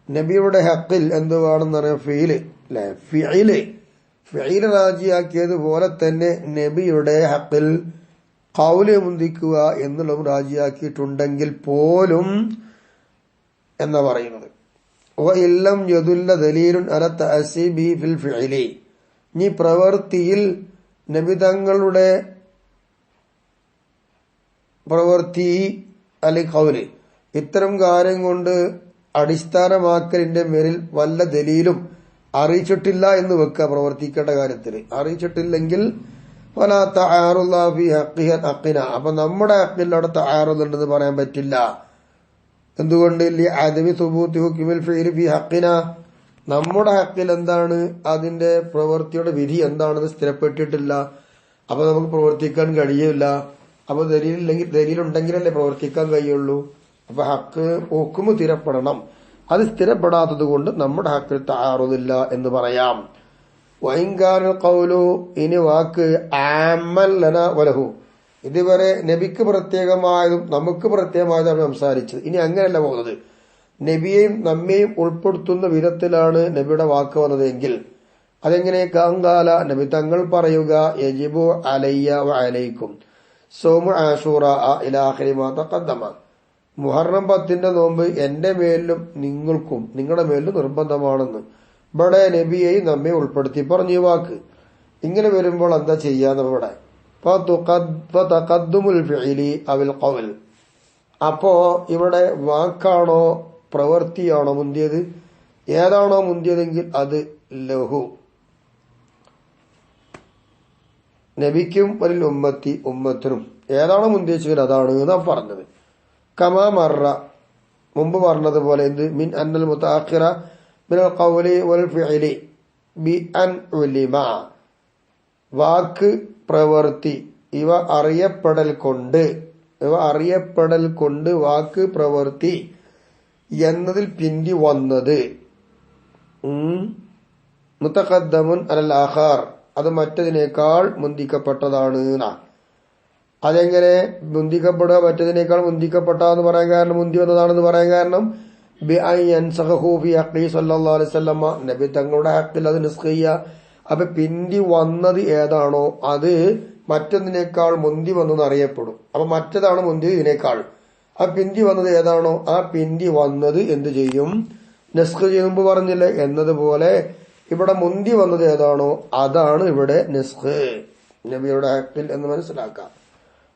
നബിയുടെ ഹഖിൽ എന്തുവാണെന്ന് പറയാം, ഫിഇല് റാജിയാക്കിയതുപോലെ തന്നെ നബിയുടെ ഹഖിൽ ഖൗല് മുന്തിക്കുക എന്നുള്ളതും റാജിയാക്കിയിട്ടുണ്ടെങ്കിൽ പോലും എന്നാ പറയുന്നത്. വഇല്ലം യദുല്ല ദലീലുൻ അല തഅസിബി ഫിൽ ഫിഇലി ഈ പ്രവൃത്തിയിൽ നബി തങ്ങളുടെ പ്രവൃത്തി അല്ലെങ്കിൽ ഖൗല് ഇത്തരം കാര്യം കൊണ്ട് അടിസ്ഥാനമാക്കലിന്റെ മേലിൽ വല്ല ദലീലും അറിയിച്ചിട്ടില്ല എന്ന് വെക്കുക. പ്രവർത്തിക്കേണ്ട കാര്യത്തിൽ അറിയിച്ചിട്ടില്ലെങ്കിൽ ഫലാ തആറുല്ല ഫി ഹഖിന അപ്പൊ നമ്മുടെ ഹഖിൽ അവിടെ തആറുണ്ടെന്ന് പറയാൻ പറ്റില്ല. എന്തുകൊണ്ട്, അദമി സുബൂത്തി ഹുക്മിൽ ഫിഇലി ഫി ഹഖിന നമ്മുടെ ഹഖിൽ എന്താണ് അതിന്റെ പ്രവൃത്തിയുടെ വിധി എന്താണെന്ന് സ്ഥിരപ്പെട്ടിട്ടില്ല. അപ്പൊ നമുക്ക് പ്രവർത്തിക്കാൻ കഴിയില്ല. അപ്പൊ ദലീലുണ്ടെങ്കിലല്ലേ പ്രവർത്തിക്കാൻ കഴിയുള്ളൂ. അപ്പൊ ഹക്ക് ഹുക്മ് സ്ഥിരപ്പെടണം. അത് സ്ഥിരപ്പെടാത്തത് കൊണ്ട് നമ്മുടെ ഹക്കിൽ തആറുദില്ല എന്ന് പറയാം. വൈങ്കാരൽ ഖൗലു ഇനി വാക്ക് ആമൽ ലനാ വലഹു ഇതുവരെ നബിക്ക് പ്രത്യേകമായതും നമുക്ക് പ്രത്യേകമായതാണ് സംസാരിച്ചത്. ഇനി അങ്ങനെയല്ല പോകുന്നത്, നബിയെയും നമ്മെയും ഉൾപ്പെടുത്തുന്ന വിധത്തിലാണ് നബിയുടെ വാക്ക് വന്നതെങ്കിൽ അതെങ്ങനെ, കാങ്കാല നബി തങ്ങൾ പറയുക യജിബു അലയ്യ വ അലൈക്കും സൗമു ആശൂറ ഇലാ ആഖിരി മാ തഖദ്ദമ മുഹറം 10 നോമ്പ് എന്റെ മേലിലും നിങ്ങൾക്കും നിങ്ങളുടെ മേലിലും നിർബന്ധമാണെന്ന് ഇവിടെ നബിയെ നമ്മെ ഉൾപ്പെടുത്തി പറഞ്ഞു ഈ വാക്ക്. ഇങ്ങനെ വരുമ്പോൾ എന്താ ചെയ്യാന്ന് ഇവിടെ തഖദ്ദുമുൽ ഫിഇലി അവൽ ഖൗൽ. അപ്പോ ഇവിടെ വാക്കാണോ പ്രവൃത്തിയാണോ മുന്തിയത്? ഏതാണോ മുന്തിയതെങ്കിൽ അത് ലഹു, നബിക്കും വലിൽ ഉമ്മത്തി ഉമ്മത്തിനും ഏതാണോ മുന്തിയെങ്കിൽ അതാണ് നാം പറഞ്ഞത്. കമാ മറ മുമ്പ് പറഞ്ഞതുപോലെ എന്ത് മിൻ അന്നൽ മുതഅഖിറ മിനൽ ഖൗലി വൽ ഫിഇലി ബി അൻ ഉലിമ, വാക്ക് പ്രവൃത്തി ഇവ അറിയപ്പെടൽ കൊണ്ട് വാക്ക് പ്രവൃത്തി എന്നതിൽ പിന്തി വന്നത് മുതഖദ്ദമുൻ അലൽ ആഖർ, അത് മറ്റതിനേക്കാൾ മുന്തിക്കപ്പെട്ടതാണ്. അതെങ്ങനെ മുന്തിക്കപ്പെടുക? മറ്റതിനേക്കാൾ മുന്തിക്കപ്പെട്ടാന്ന് പറയാൻ കാരണം, മുന്തി വന്നതാണെന്ന് പറയാൻ കാരണം നബി തങ്ങളുടെ ഹക്കിൽ അത് നിസ്ഖിയ. അപ്പൊ പിന്തി വന്നത് ഏതാണോ അത് മറ്റൊന്നിനേക്കാൾ മുന്തി വന്നെന്ന് അറിയപ്പെടും. അപ്പൊ മറ്റതാണ് മുന്തി ഇതിനേക്കാൾ. ആ പിന്തി വന്നത് ഏതാണോ ആ പിന്തി വന്നത് എന്ത് ചെയ്യും? നിസ്ഖ് ചെയ്യുമ്പോ പറഞ്ഞില്ലേ എന്നതുപോലെ ഇവിടെ മുന്തി വന്നത് ഏതാണോ അതാണ് ഇവിടെ നിസ്ഖ് നബിയുടെ ഹക്കിൽ എന്ന് മനസ്സിലാക്കാം.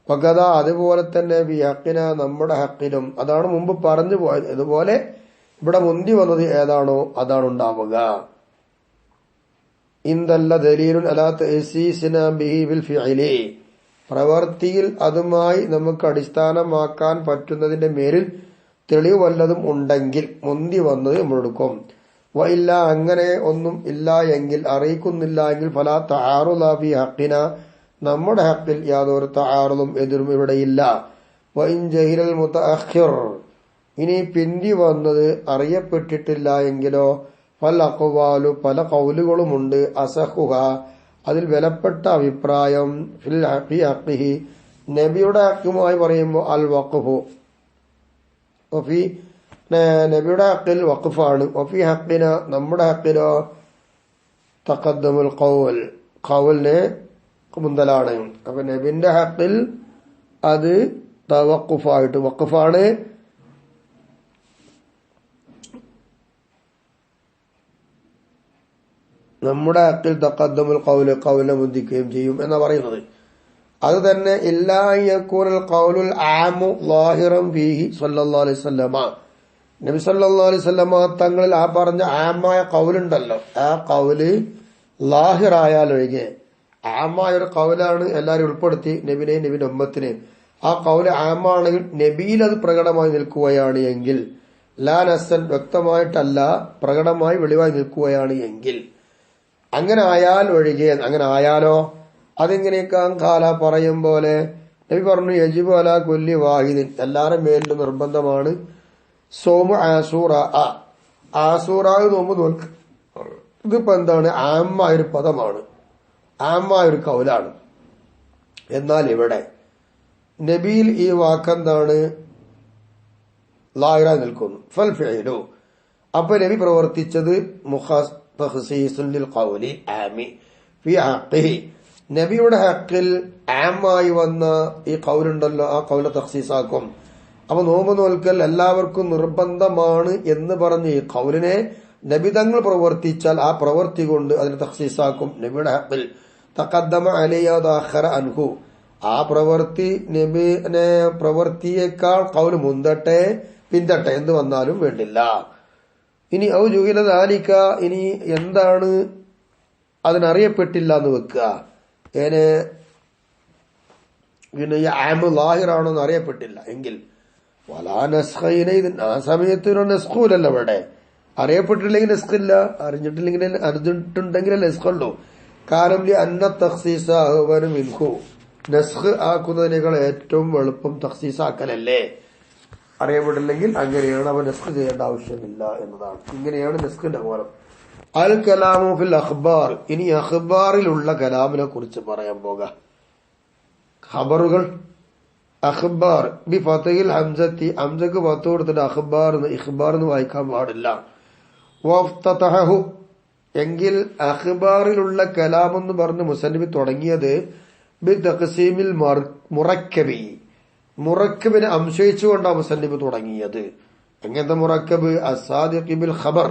പകത അതുപോലെ തന്നെ ബി ഹക്കിന നമ്മുടെ ഹക്കിലും അതാണ് മുമ്പ് പറഞ്ഞു പോയത്. അതുപോലെ ഇവിടെ മുന്തി വന്നത് ഏതാണോ അതാണ് ഉണ്ടാവുക. ഇന്തല്ല ദലീലുൻ അലാ തഅസീസിനാ ബിഹി ബിൽ ഫിഇലി, പ്രവൃത്തിയിൽ അതുമായി നമുക്ക് അടിസ്ഥാനമാക്കാൻ പറ്റുന്നതിന്റെ മേലിൽ തെളിവ് വല്ലതും ഉണ്ടെങ്കിൽ മുന്തി വന്നത് നമ്മളെടുക്കും. വഇല്ല, അങ്ങനെ ഒന്നും ഇല്ല എങ്കിൽ, അറിയിക്കുന്നില്ല എങ്കിൽ ഫലാ തആറുദ ഫി ഹഖിന, നമ്മുടെ ഹക്കിൽ യാതൊരു തആറുദും എതിരും ഇവിടെയില്ല. വഇൻ ജഹിലൽ മുതഅഖിർ, ഇനി പിന്തി വന്നത് അറിയപ്പെട്ടിട്ടില്ല എങ്കിലോ ഫൽ അഖ്വാലു, പല ഖൗലുകളുമുണ്ട്, അസഹുഹ, അതിൽ വിലപ്പെട്ട അഭിപ്രായം ഫിൽ ഹഖിഹി, നബിയുടെ ഹക്കുമായി പറയുമ്പോൾ അൽ വഖഫു, നബിയുടെ ഹക്കിൽ വഖഫാണ്. വഫി ഹക്കിന, നമ്മുടെ ഹക്കിലോ തഖദ്ദമുൽ ഖൗൽ, ഖൗലിനെ മുന്തലാണ്. അപ്പൊ നബിന്റെ ഹക്കിൽ അത് തവഖുഫായിട്ട് വഖഫാണ്. നമ്മുടെ ഹക്കിൽ തഖദ്ദമുൽ ഖൗല്, ഖൗലിനെ മുന്തിക്കുകയും ചെയ്യും എന്നാ പറയുന്നത്. അത് തന്നെ ഇല്ലാ യകൂനൽ ഖൗലുൽ ആമു ളാഹിറൻ ഫീഹി സ്വല്ലല്ലാഹു അലൈഹി വസല്ലമ, നബി സല്ലല്ലാഹു അലൈഹി വസല്ലമ തങ്ങളിൽ ആ പറഞ്ഞ ആമായ ഖൗലുണ്ടല്ലോ, ആ ഖൗല് ലാഹിറായാലൊഴികെ, ആമായ ഒരു ഖൗലാണ് എല്ലാരും ഉൾപ്പെടുത്തി നബിനെയും നബിന്റെ ഉമ്മത്തിനെയും, ആ ഖൗല് ആമാണെങ്കിൽ നബിയിൽ അത് പ്രകടമായി നിൽക്കുകയാണ് എങ്കിൽ, ലാ നസ്സൻ വ്യക്തമായിട്ടല്ല പ്രകടമായി വെളിവായി നിൽക്കുകയാണ് എങ്കിൽ, അങ്ങനെ ആയാൽ ഒഴികെ, അങ്ങനെ ആയാലോ അതെങ്ങനെയൊക്കെ കാല പറയും പോലെ നബി പറഞ്ഞു യജിബു അലാ കുല്ലി വാഹിദിൻ, എല്ലാവരും മേലിലും നിർബന്ധമാണ് സോമു ആസൂറ, ആസൂറാവ് നോമ്പ് നോൽക്ക്. ഇതിപ്പോ എന്താണ്? ആമായൊരു പദമാണ്, ആമായൊരു കൗലാണ്. എന്നാൽ ഇവിടെ നബിയിൽ ഈ വാക്കെന്താണ്? ലാഹിറായി നിൽക്കുന്നു. ഫൽ ഫിഇലു, അപ്പൊ നബി പ്രവർത്തിച്ചത് തഖ്സീസുൻ ലിൽ ഖൗലി ആമി ഫി ഹഖിഹി, നബിയുടെ ഹക്കിൽ ആമായി വന്ന ഈ ഖൗലുണ്ടല്ലോ ആ ഖൗല തഖ്സീസാക്കും. അപ്പൊ നോമ്പ് നോൽക്കൽ എല്ലാവർക്കും നിർബന്ധമാണ് എന്ന് പറഞ്ഞ് ഈ ഖൗലിനെ നബി തങ്ങൾ പ്രവർത്തിച്ചാൽ ആ പ്രവൃത്തി കൊണ്ട് അതിനെ തഖ്സീസാക്കും. നബിയുടെ ഹക്കിൽ തഖദ്ദമ അലൈഹി വതഅഖറ അൻഹു, ആ പ്രവൃത്തി നബിനെ പ്രവൃത്തിയേക്കാൾ ഖൗൽ മുന്തട്ടെ പിന്തട്ടെ എന്ന് വന്നാലും വേണ്ടില്ല. ഇനി ഔ ജുഹില ദാലിക, ഇനി എന്താണ് അതിനറിയപ്പെട്ടില്ല എന്ന് വെക്കുക, ഏനെ പിന്നെ ഈ ആമ് ലാഹിറാണോ എന്ന് അറിയപ്പെട്ടില്ല എങ്കിൽ വലാ നസ്ഖൈന, ആ സമയത്ത് ഒരു നസ്ഖൂലല്ല ഇവിടെ. അറിയപ്പെട്ടില്ലെങ്കിൽ നസ്ഖില്ല, അറിഞ്ഞിട്ടുണ്ടെങ്കിൽ നസ്ഖുള്ളൂ. കാരണം അന്ന തഖ്സീസ അഹ്വനു മിൻഹു, നസ്ഖ് ആക്കുന്നതിനേക്കാൾ ഏറ്റവും എളുപ്പം തഖ്സീസാക്കലല്ലേ. അറിയപ്പെട്ടില്ലെങ്കിൽ അങ്ങനെയാണ്, അവൻ നസ്ഖ് ചെയ്യേണ്ട ആവശ്യമില്ല എന്നതാണ്. ഇങ്ങനെയാണ് നസ്ഖിന്റെ കോലം. അൽ കലാമു ഫിൽ അഖ്ബാർ, ഇനി അഖ്ബാറിലുള്ള കലാമിനെ കുറിച്ച് പറയാൻ പോകാം. ഖബറുകൾ, അഖ്ബാർ ബി ഫതഹിൽ ഹംസത്തി, ഹംസക്ക് ഫത്ത് കൊടുത്തിട്ട് അഖ്ബാർ എന്ന് ഇഖ്ബാർ എന്ന് വായിക്കാൻ പാടില്ല. വഫ്തതഹു, എങ്കിൽ അഖ്ബാറിലുള്ള കലാം എന്ന് പറഞ്ഞ് മുസന്നിഫ് തുടങ്ങിയത് ബി തഖ്സീമിൽ മുറക്കബി, മുറക്കബിനെ സംശയിച്ചുകൊണ്ടാണ് മുസന്നിഫ് തുടങ്ങിയത്. എങ്ങനത്തെ മുറക്കബ്? അസാദിഖ് ബിൽ ഖബർ,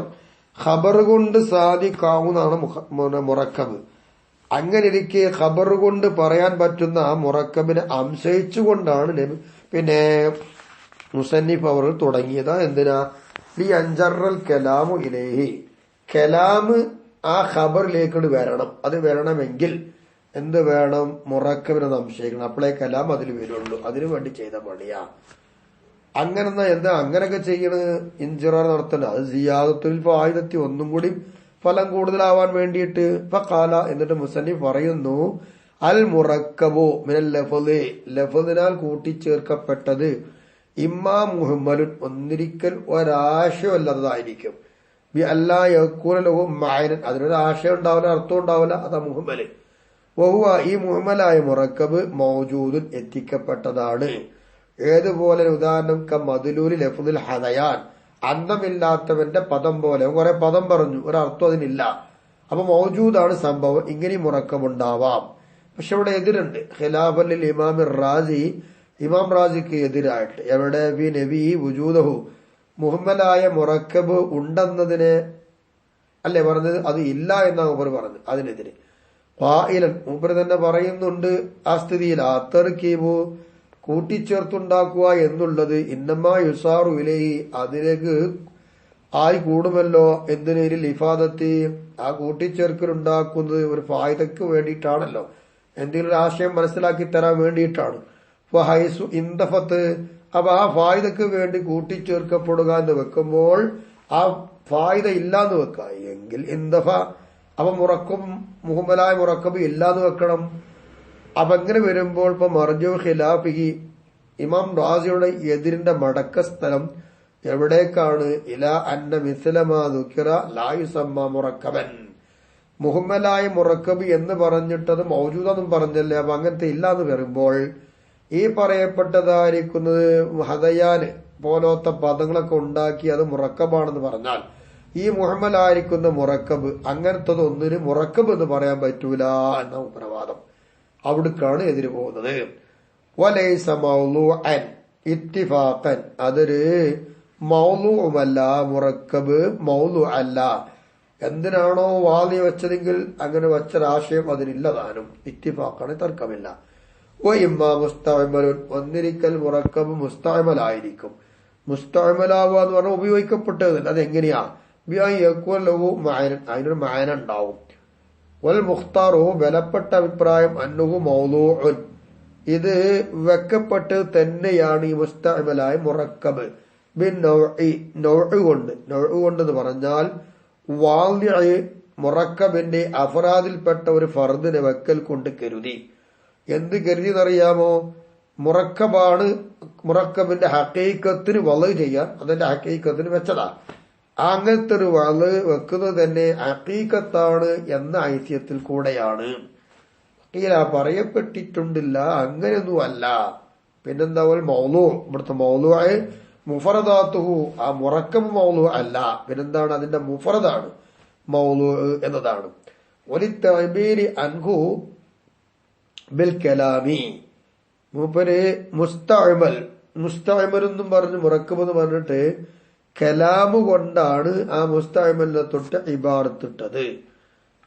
ഖബർ കൊണ്ട് സാദിഖാവുന്നതാണ് മുറക്കബ്. അങ്ങനെ ഇരിക്കെ ഖബർ കൊണ്ട് പറയാൻ പറ്റുന്ന ആ മുറക്കബിനെ സംശയിച്ചുകൊണ്ടാണ് മുസന്നിഫ് അവർ തുടങ്ങിയത്. എന്തിനാ? ഈ അഞ്ചറൽ കലാമു ഇലേഹി, കലാമ് ആ ഖബറിലേക്ക് വരണം. അത് വരണമെങ്കിൽ എന്ത് വേണം? മുറക്കബിനെ സംശയിക്കണം. അപ്പോഴേ കലാം അതിൽ വരുള്ളൂ. അതിനു വേണ്ടി ചെയ്ത പണിയാ. അങ്ങനൊക്കെ ചെയ്യണ്? ഇൻജിറാർ നടത്തണ്ട. അത് സിയാദത്തുൽ ഫായിദത്തി, ഒന്നും കൂടി ഫലം കൂടുതലാവാൻ വേണ്ടിയിട്ട്. ഫഖാല, എന്നിട്ട് മുസന്നിഫ് പറയുന്നു, അൽ മുറക്കബു മിനൽ ലഫ്ളി, ലഫ്ളിനാൽ കൂട്ടിച്ചേർക്കപ്പെട്ടത് ഇമ്മാ മുഹമ്മലുൻ, ഒന്നിരിക്കൽ ഒരാശയമല്ലാത്തതായിരിക്കും. ബി അല്ലാ യകൂന ലഹു മഅനൻ, അതിനൊരു ആശയം ഉണ്ടാവില്ല, അർത്ഥം ഉണ്ടാവില്ല. അതാ മുഹമ്മല്. വഹുവ, ഈ മുഹമ്മലായ മുറക്കബ് മൗജൂദുൻ, എത്തിക്കപ്പെട്ടതാണ്. ഏതുപോലെ? ഉദാഹരണം മദ്ലൂലി ലഫ്ളുൽ ഹദയാൻ, അന്തമില്ലാത്തവന്റെ പദം പോലെ. കുറെ പദം പറഞ്ഞു, ഒരർത്ഥം അതിനില്ല. അപ്പൊ മൗജൂദാണ് സംഭവം. ഇങ്ങനെ മുറക്കമുണ്ടാവാം. പക്ഷെ ഇവിടെ എതിരുണ്ട്. ഖിലാഫൽ ഇമാം റാസി, ഇമാം റാസിക്ക് എതിരായിട്ട്. എവിടെ? ബി നബി വുജൂദഹു, മുഹമ്മലായ മുറക്കബ് ഉണ്ടെന്നതിനെ അല്ലേ പറഞ്ഞത്? അത് ഇല്ല എന്നാണ് മൂപ്പർ പറഞ്ഞത്. അതിനെതിരെ ഫായിലൻ, മൂപ്പർ തന്നെ പറയുന്നുണ്ട് ആ സ്ഥിതിയിൽ, അത്തർക്കീബു, കൂട്ടിച്ചേർത്തുണ്ടാക്കുക എന്നുള്ളത് ഇന്നമാ യുസാറു ഇലൈഹി, അതിലേക്ക് ആയി കൂടുമല്ലോ. എന്തിനൊരു ലിഫാദത്തി, ആ കൂട്ടിച്ചേർക്കലുണ്ടാക്കുന്നത് ഒരു ഫായിദക്ക് വേണ്ടിയിട്ടാണല്ലോ, എന്തെങ്കിലും ഒരു ആശയം മനസ്സിലാക്കി തരാൻ വേണ്ടിയിട്ടാണ്. ഫഹൈസു ഇന്തഫത്ത്, അപ്പൊ ആ ഫായിദക്ക് വേണ്ടി കൂട്ടിച്ചേർക്കപ്പെടുക എന്ന് വെക്കുമ്പോൾ ആ ഫായിദ ഇല്ലാന്ന് വെക്ക എങ്കിൽ ഇന്തഫ, അപ്പൊ മുഹമ്മലായ മുറക്കബ് ഇല്ലാന്ന് വെക്കണം. അപ്പൊ എങ്ങനെ വരുമ്പോൾ ഇപ്പൊ മർജു ഖിലാഫിഹി, ഇമാം റാസിയുടെ എതിരിന്റെ മടക്ക സ്ഥലം എവിടേക്കാണ്? ഇല അന്ന മിസ്ലമാ ദുക്കിറ ലാ യുസമ്മ മുറക്കബൻ, മുഹമ്മലായ മുറക്കബ് എന്ന് പറഞ്ഞിട്ടത് മൗജൂദെന്നും പറഞ്ഞല്ലേ. അപ്പൊ അങ്ങനത്തെ ഇല്ലാന്ന് വരുമ്പോൾ ഈ പറയപ്പെട്ടതായിരിക്കുന്നത് ഹദയാന് പോലത്തെ പദങ്ങളൊക്കെ ഉണ്ടാക്കി അത് മുറക്കബാണെന്ന് പറഞ്ഞാൽ ഈ മുഹമ്മലായിരിക്കുന്ന മുറക്കബ് അങ്ങനത്തത് ഒന്നിന് മുറക്കബ് എന്ന് പറയാൻ പറ്റൂല എന്ന പ്രവാദം. അവിടേക്കാണ് എതിര് പോകുന്നത്. വലൈസ മൗലൂഅൻ ഇത്തിഫാഖൻ, അതൊരു മൗലൂഅല്ല, മുറക്കബ് മൗലൂ അല്ല. എന്തിനാണോ വാളി വെച്ചതെങ്കിൽ അങ്ങനെ വെച്ചൊരാശയം അതിനില്ലതാനും. ഇത്തിഫാഖാണ്, തർക്കമില്ല. ഇമ്മാ മുസ്തഅമലുൻ, ഒന്നിരിക്കൽ മുറക്കബ് മുസ്തഅമലായിരിക്കും. മുസ്തഅമലാവുക എന്ന് പറഞ്ഞാൽ ഉപയോഗിക്കപ്പെട്ടത്. അതെങ്ങനെയാ? അതിനൊരു മാന ഉണ്ടാവും. വൽ മുഖ്താറു, ബലപ്പെട്ട അഭിപ്രായം, അന്നുഹു മൗലൂഉൻ, ഇത് വെക്കപ്പെട്ടത് തന്നെയാണ് ഈ മുസ്തഅമലായ മുറക്കബ്. ബിൻ നൗഇ കൊണ്ട്, നൗഇ കൊണ്ടെന്ന് പറഞ്ഞാൽ വാളിഅ് മുറക്കബിന്റെ അഫറാദിൽപ്പെട്ട ഒരു ഫർദിനെ വെക്കൽ കൊണ്ട് കരുതി. എന്ത് കരുതിയെന്നറിയാമോ? മുറക്കബാണ്, മുറക്കബിന്റെ ഹഖീഖത്തിന് വളവ് ചെയ്യാൻ അതിന്റെ ഹഖീഖത്തിന് വെച്ചതാ. അങ്ങനത്തെ ഒരു വളവ് വെക്കുന്നത് തന്നെ ഹഖീഖത്താണ് എന്ന ഐതിഹ്യത്തിൽ കൂടെയാണ്. പറയപ്പെട്ടിട്ടുണ്ടില്ല, അങ്ങനെയൊന്നും അല്ല. പിന്നെന്താ? മൗലൂ, ഇവിടുത്തെ മൗലൂഅ് മുഫറദാത്തുഹു, ആ മുറക്കബ് മൗലൂ അല്ല, പിന്നെന്താണ്? അതിന്റെ മുഫറദാണ് മൗലൂ എന്നതാണ്. വലിത്തഅബീരി അൻഹു ബിൽ കലാമി, മൂപ്പര് മുസ്തഅമൽ എന്നും പറഞ്ഞ് മുറക്കബ് എന്ന് പറഞ്ഞിട്ട് കലാമു കൊണ്ടാണ് ആ മുസ്തഅമലിനെ തൊട്ട് ഇബാറത്തിട്ടത്.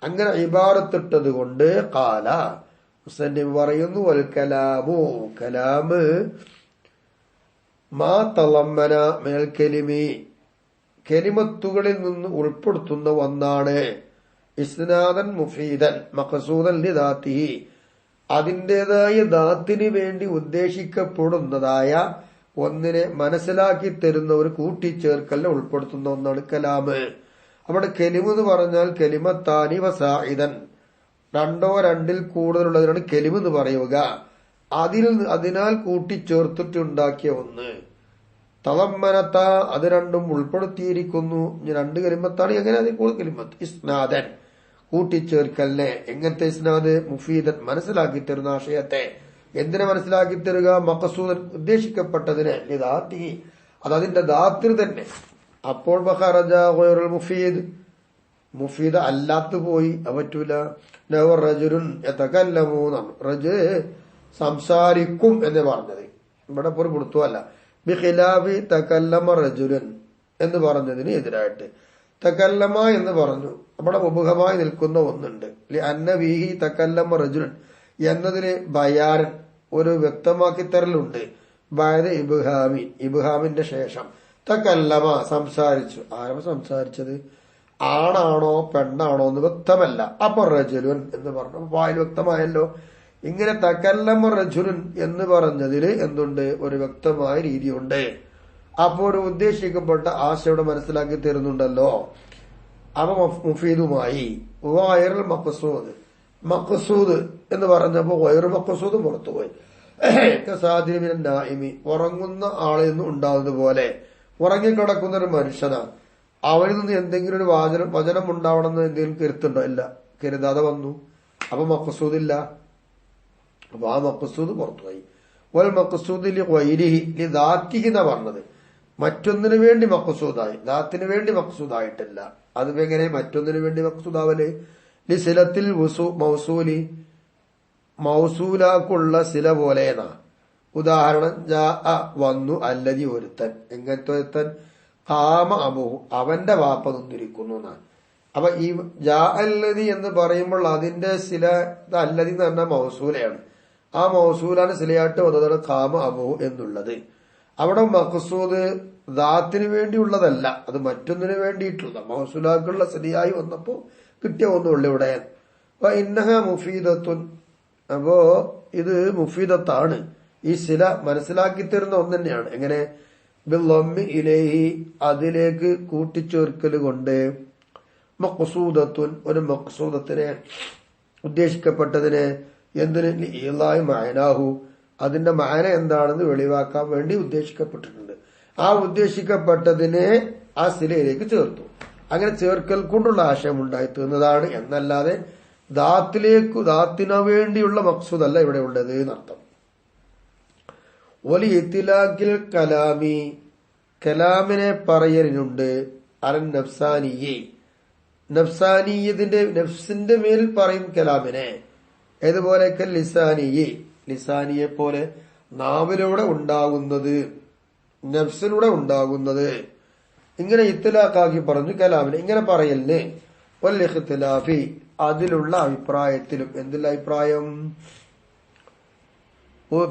അങ്ങനെ ഇബാറത്തിട്ടത് കൊണ്ട് ഖാല, മുസന്നിഫ് പറയുന്നു, വൽ കലാമു, കലാമ് മാ തളമ്മന മിനൽ കലിമി, കലിമത്തുകളിൽ നിന്ന് ഉൾപ്പെടുത്തുന്ന ഒന്നാണ്. ഇസ്നാദൻ മുഫീദൻ മഖ്സൂദൻ ലിദാത്തിഹി, അതിൻ്റെതായ ദാത്തിന് വേണ്ടി ഉദ്ദേശിക്കപ്പെടുന്നതായ ഒന്നിനെ മനസ്സിലാക്കി തരുന്ന ഒരു കൂട്ടിച്ചേർക്കലിനെ ഉൾപ്പെടുത്തുന്ന ഒന്നാണ് കലാമ്. അവിടെ കലിമ് എന്ന് പറഞ്ഞാൽ കലിമത്താനി വസായിദൻ, രണ്ടോ രണ്ടിൽ കൂടുതലുള്ളതിനാണ് കലിമ് എന്ന് പറയുക. അതിനാൽ കൂട്ടിച്ചേർത്തിട്ടുണ്ടാക്കിയ ഒന്ന്. തളമ്മനത്ത, അത് രണ്ടും ഉൾപ്പെടുത്തിയിരിക്കുന്നു. രണ്ട് കലിമത്താണ്, എങ്ങനെ അതിൽ കൂടുതൽ കലിമത്ത്. ഇസ്നാദൻ, കൂട്ടിച്ചേർക്കലിനെ. എങ്ങനത്തെ ഇസ്നാദ്? മുഫീദൻ, മനസ്സിലാക്കി തരുന്ന ആശയത്തെ. എന്തിനെ മനസ്സിലാക്കി തരുക? മഖ്സൂദൻ, ഉദ്ദേശിക്കപ്പെട്ടതിനെ. ലിദാത്തി, അത് അതിന്റെ ദാത്തിന് തന്നെ. അപ്പോൾ ബഖറജ ഗൈറുൽ മുഫീദ്, മുഫീദ അല്ലാത്ത പോയി, പറ്റൂല. നവർ റജുലുൻ യതകല്ലമൂന, റജ് സംസാരിക്കും എന്ന് പറഞ്ഞത്. ഇവിടെ ഒരു പുറത്തുമല്ല. ബിഖിലാഫി തകല്ലമ റജുലൻ എന്ന് പറഞ്ഞതിന് എതിരായിട്ട് തകല്ലമ എന്ന് പറഞ്ഞു. അവിടെ മുബഹമായി നിൽക്കുന്ന ഒന്നുണ്ട്. അന്നവീഹി തകല്ലമ റജുലൻ എന്നതിന് ബയാരൻ ഒരു വ്യക്തമാക്കി തരലുണ്ട്. ബഅദ ഇബ്ഹാമി ഇബ്ഹാമിന്റെ ശേഷം തകല്ലമ സംസാരിച്ചു. ആരാ സംസാരിച്ചത്? ആണാണോ പെണ്ണാണോ എന്ന് വ്യക്തമല്ല. അപ്പൊ റജുലുൻ എന്ന് പറഞ്ഞു. വായിൽ വ്യക്തമായല്ലോ. ഇങ്ങനെ തകല്ലമ റജുലുൻ എന്ന് പറഞ്ഞതിൽ എന്തുണ്ട്? ഒരു വ്യക്തമായ രീതിയുണ്ട്. അപ്പോൾ ഒരു ഉദ്ദേശിക്കപ്പെട്ട ആശയുടെ മനസ്സിലാക്കി തരുന്നുണ്ടല്ലോ. അവ മുഫീദുമായി വയറുൽ മഖ്സൂദ് മഖ്സൂദ് എന്ന് പറഞ്ഞപ്പോ വയറു മഖ്സൂദ് പുറത്തുപോയി. സാദിമിൻ നായിമി ഉറങ്ങുന്ന ആളിൽ നിന്ന് ഉണ്ടാകുന്നത് പോലെ ഉറങ്ങിക്കിടക്കുന്ന ഒരു മനുഷ്യനാണ്. അവരിൽ നിന്ന് എന്തെങ്കിലും ഒരു വചനം ഉണ്ടാവണമെന്ന് എന്തെങ്കിലും കരുത്തുണ്ടോ? ഇല്ല, കരുതാതെ വന്നു. അപ്പൊ മഖ്സൂദില്ല. അപ്പൊ ആ മഖ്സൂദ് പുറത്തുപോയി. വൽ മഖ്സൂദ് ലി ദാത്തിഹി എന്നാ പറഞ്ഞത്. മറ്റൊന്നിനു വേണ്ടി മഖ്സൂദായി, ദാത്തിന് വേണ്ടി മഖ്സൂദായിട്ടില്ല. അതുമെങ്ങനെ മറ്റൊന്നിനു വേണ്ടി മഖ്സൂദാവല്? ലി സിലത്തിൽ മൗസൂലി മൗസൂലാക്കുള്ള സില പോലെയെന്നാ. ഉദാഹരണം ജാ വന്നു അല്ലതി ഒരുത്തൻ. എങ്ങനത്തെ ഒരുത്തൻ? ഖാമ അബൂഹു അവന്റെ വാപ്പ നിന്നിരിക്കുന്നു എന്നാണ്. അപ്പൊ ഈ ജാ അല്ലതി എന്ന് പറയുമ്പോൾ അതിന്റെ സില അല്ലതി എന്ന് പറഞ്ഞാൽ മൗസൂലയാണ്. ആ മൗസൂലാണ് സിലയായിട്ട് വന്നതാണ് ഖാമ അബൂഹു എന്നുള്ളത്. അവിടെ മഖ്സൂദ് ദാത്തിന് വേണ്ടിയുള്ളതല്ല, അത് മറ്റൊന്നിനു വേണ്ടിയിട്ടുള്ള മൗസൂലാക്കുള്ള സിലയായി വന്നപ്പോ കിട്ടിയ ഒന്നുള്ളൂ ഇവിടെ. അപ്പൊ ഇന്നഹ മുഫീദത്തുൻ. അപ്പോ ഇത് മുഫീദത്താണ്. ഈ സില മനസ്സിലാക്കി തരുന്ന ഒന്ന് തന്നെയാണ്. എങ്ങനെ? ബില്ലമ്മി ഇലൈഹി അതിലേക്ക് കൂട്ടിച്ചേർക്കൽ കൊണ്ട് മഖ്സൂദത്തുൻ ഒരു മഖ്സൂദത്തിനെ ഉദ്ദേശിക്കപ്പെട്ടതിനെ എന്തിന്? ഇലാഹി മഅനാഹു അതിന്റെ മഅന എന്താണെന്ന് വെളിവാക്കാൻ വേണ്ടി ഉദ്ദേശിക്കപ്പെട്ടിട്ടുണ്ട്. ആ ഉദ്ദേശിക്കപ്പെട്ടതിനെ ആ സിലയിലേക്ക് ചേർത്തു. അങ്ങനെ ചേർക്കൽ കൊണ്ടുള്ള ആശയം ഉണ്ടായി തീർന്നതാണ് എന്നല്ലാതെ ദാത്തിനു വേണ്ടിയുള്ള മഖ്സൂദല്ല ഇവിടെ ഉള്ളത് എന്നർത്ഥം. ഒലി ഇത്തിലാക്കിൽ കലാമി കലാമിനെ പറയലിനുണ്ട്. അലൻ നഫ്സാനിയെ നഫ്സാനിയതിന്റെ നഫ്സിന്റെ മേൽ പറയും കലാമിനെ. ഏതുപോലെ? ലിസാനിയെ ലിസാനിയെ പോലെ നാവിലൂടെ ഉണ്ടാകുന്നത്, നഫ്സിലൂടെ ഉണ്ടാകുന്നത്. ഇങ്ങനെ ഇത്തിലാക്കാക്കി പറഞ്ഞു കലാമിനെ. ഇങ്ങനെ പറയലിന് വൽ ഇഖ്തിലാഫി അതിലുള്ള അഭിപ്രായത്തിലും. എന്തിലുള്ള അഭിപ്രായം?